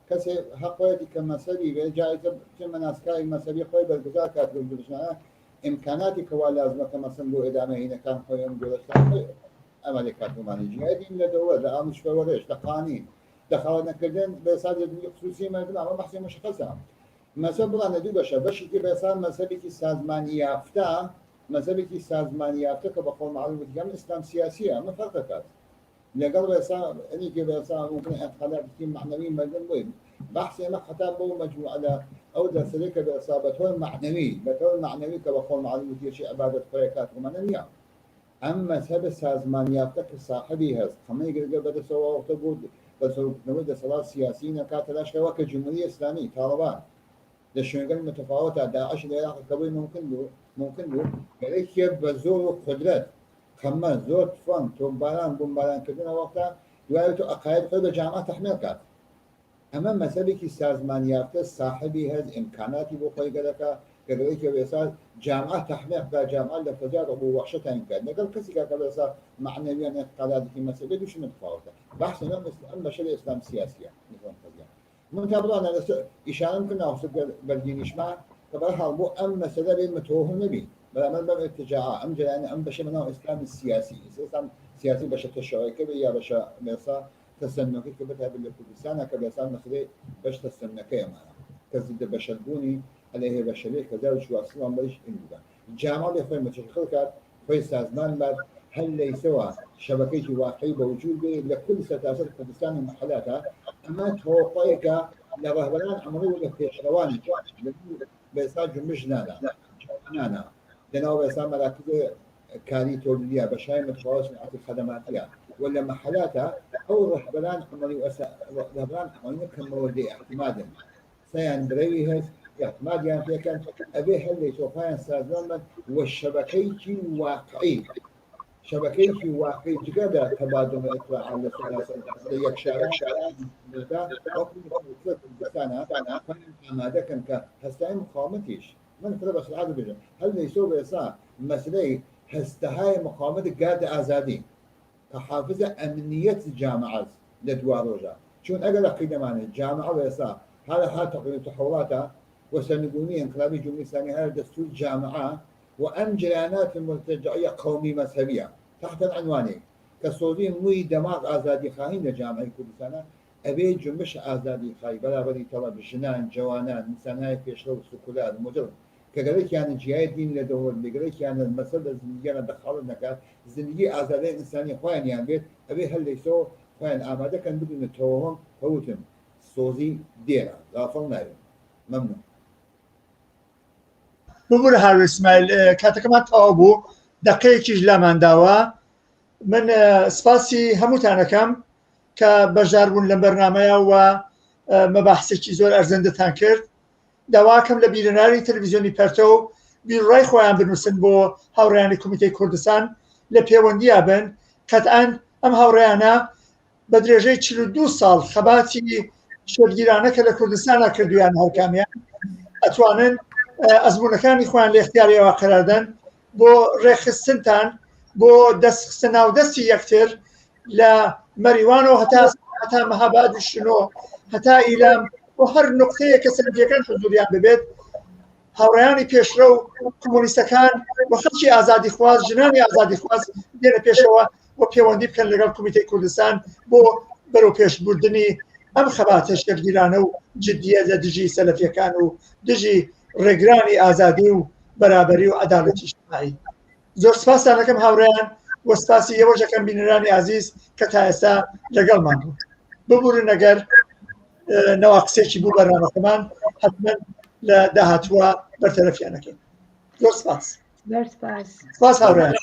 کەسێ حەقەتی کە مەسەبی بێ جایزە مەناسکای مەسەبی خۆی بەرگزار کات بژنانە ئیمکاناتی کەوا لازمەکە مەسەن بۆ ئێدامەهینەکان خۆیان گۆرەستان ئەمەی کاتمانی جیادین لە دەوڵەت لە ئاموشتەوەڕێژ لە قانین دەخەڵەتنەکردن بەسادی خصوصی مردم ئەمە بەحسی مشخصە مەسەب بڵانە دوو بەشە بەشێکی بەسان مەسەبێکی سازمانی یافتە مەسەبێکی سازمانی یافتە کە بە قۆڵ معروف دیگەم ئیسلام سیاسیە ئەمە فەرق دەکات لەگەڵ بەسا ئەنیکە بەسا ممکن ئەدخەلاتی معنەوی مردم بووین بەحسی ئەمە حتا بۆ مەجموعە لە ئەو دەرسەی کە بەسا بەتۆر معنەوی معنەوی کە بە قۆڵ معروف دیشی عبادەت خۆی کاتمانە نییە ئەم مەسەبە سازمانی یافتە کە صاحبی هەست هەمەی گرگە بەدەستەوە وەختە بوو بەسەرکردنەوەی دەسەڵات سیاسی نەکاتە لاشەوە کە جمهوری ئیسلامی تاڵەبان لە شوێنگەل متفاوتە داعش لە عێراقەکەبووی ممکن بوو گەرەیەکێ بە زۆر و قدرەت خەمە زۆر تفەن تۆمباران بۆمبارانکردنەوەختە دوای تۆ عەقاید خۆی بە جامعە تەحمیل کات ئەمە مەسەلێکی سازمانیافتە صاحبی هەز ئیمکاناتی بۆ خۆی گەلەکە گەلەوەی کە بێسا جامعە تەحمیق بە جامعە لە فەجار بۆ وەخشەتان کرد لەگەڵ کەسێکا کە بێسا معنەویان اعتقاداتێکی مەسەلە دووشی متفاوتە بەحث ئەم بەشەی ئیسلام سیاسیە نظام فەجار من تابڵانە لەسەر ئیشانەم کرد ناوسە بەردینیشمان کە بەرحاڵ بۆ ئەم مەسەلە بێ متوهم نەبی بەرامەر بەم ارتجاع ئەم جریانە ئەم بەشە مناو ئیسلامی سیاسی ئیسلام سیاسی بەشە تەشەوەیەکە بێ یا بەشە بێسا تەسەنەکەی کە بەتابێت لە کوردستانە کە بێسا مەسەلەی بەش تەسەنەکەی ئەمانە کە ضد بەشەربوونی عەلەیهێ بەشەرێک کە داوی شواسڵان بەش ئینجودا جامعە بێ خۆی متشکل کات خۆی سازمان بات هەل لەیسەوە شەبەکەیکی واقعی بەوجود بێ لە كل سەتاسەر کوردستانی محلاتە ئەمە تۆپەیەکە لە ڕەهبەران عەمەڵی و لە پێشڕەوانی بێسا جنبش نانا لەناو بێسا مەراکز کاری تۆلیدیە بەشای متفاوت صنعەتی خەدەماتیە ولا محلاتها او رهبران عملي رهبران عملي كمودي اعتمادا سيان بريهز اعتماد يعني فيها كان ابي هل سوفيان سازمان والشبكيتي واقعي شبكيتي واقعي جدا تبادل الاطلاع على يك شارع ده انا ما ده كان هستعين مقاومتيش من كده بس العاده بيجي هل يسوي بيسا مسألة هستهاي مقاومه قاده ازادي كحافظة أمنية الجامعات لدوار رجاء شون أقل قيدة معنا الجامعة ويسا هذا تقريبا تحولاتها وسنقومي انقلابي جمهوري ثاني هذا دستور الجامعة وأمجرانات المرتجعية قومي مذهبية تحت العنوانين كصورين موي دماغ آزادي خاهين لجامعة كردستان أبي جمش آزادي خاهي بلا بدي طلب جنان جوانان إنسانات يشرب سكولات مجرد كذلك يعني جهاد دين لدور كذلك يعني المسألة الزندگی دخل نکرد زندگی آزادی انسانی خوان يعني بيت أبي هل ليسوا خوان آماده كان بدون توهم فوتم صوزي ديرا غافل نايم ممنون ببور هاو اسماعیل کاتەکەمان تەواو بوو دەقەیەکیش لامان داوە من سپاسی هەمووتانەکەم کە بەشداربوون لەم بەرنامەیە و مەباحسێکی زۆر ئەرزەندەتان کرد داواکەم لە بیرەناری تەلەڤیزیۆنی پەرتە و بیرڕای خۆیان بنووسن بۆ هاورێیانی کۆمیتەی کوردستان لە پەیوەندیە بن قەتعەن ئەم هاورێیانە بە درێژەی 42 ساڵ خەباتی شێرگیرانە کە لە کوردستانە کردویان هەرکامیان ئەتوانن ئەزموونەکانی خۆیان لە اختیاریەوە قەراردەن بۆ ڕێخستنتان بۆ دەستخستە ناودەستی یەکتر لە مەریوانەوە هەتا مەهاباد و شنۆ هەتا ئیلام و هەر نقطەیە کە سەرنجەکان حضوریان ببێت هاوڕێیانی پێشرە و کۆمۆنیستەکان و خەڵکی ئازادی خواز ژنانی ئازادی خواز دێنە پێشەوە و پەیوەندی بکەن لەگەڵ کۆمیتەی کوردستان بۆ بەرەو پێشبردننی ئەم خەباتە شێرگیرانە و جدیە لە دژی سەلەفیەکان و دژی ڕێگرانی ئازادی و بەرابەری و عەدالەتی اجتماعی زۆر سپاسان دەکەم هاوڕێیان و سپاسی ئێوەش دەکەم بینەرانی عەزیز کە تا ئێستا لەگەڵمان بوون ببورن ئەگەر نەوا قسێکی بوو بەرنامەکەمان حتمما لە داهاتووە بەرتەرەفیانەکەین زۆر سپاس سپاس سپاس هاوڕێیان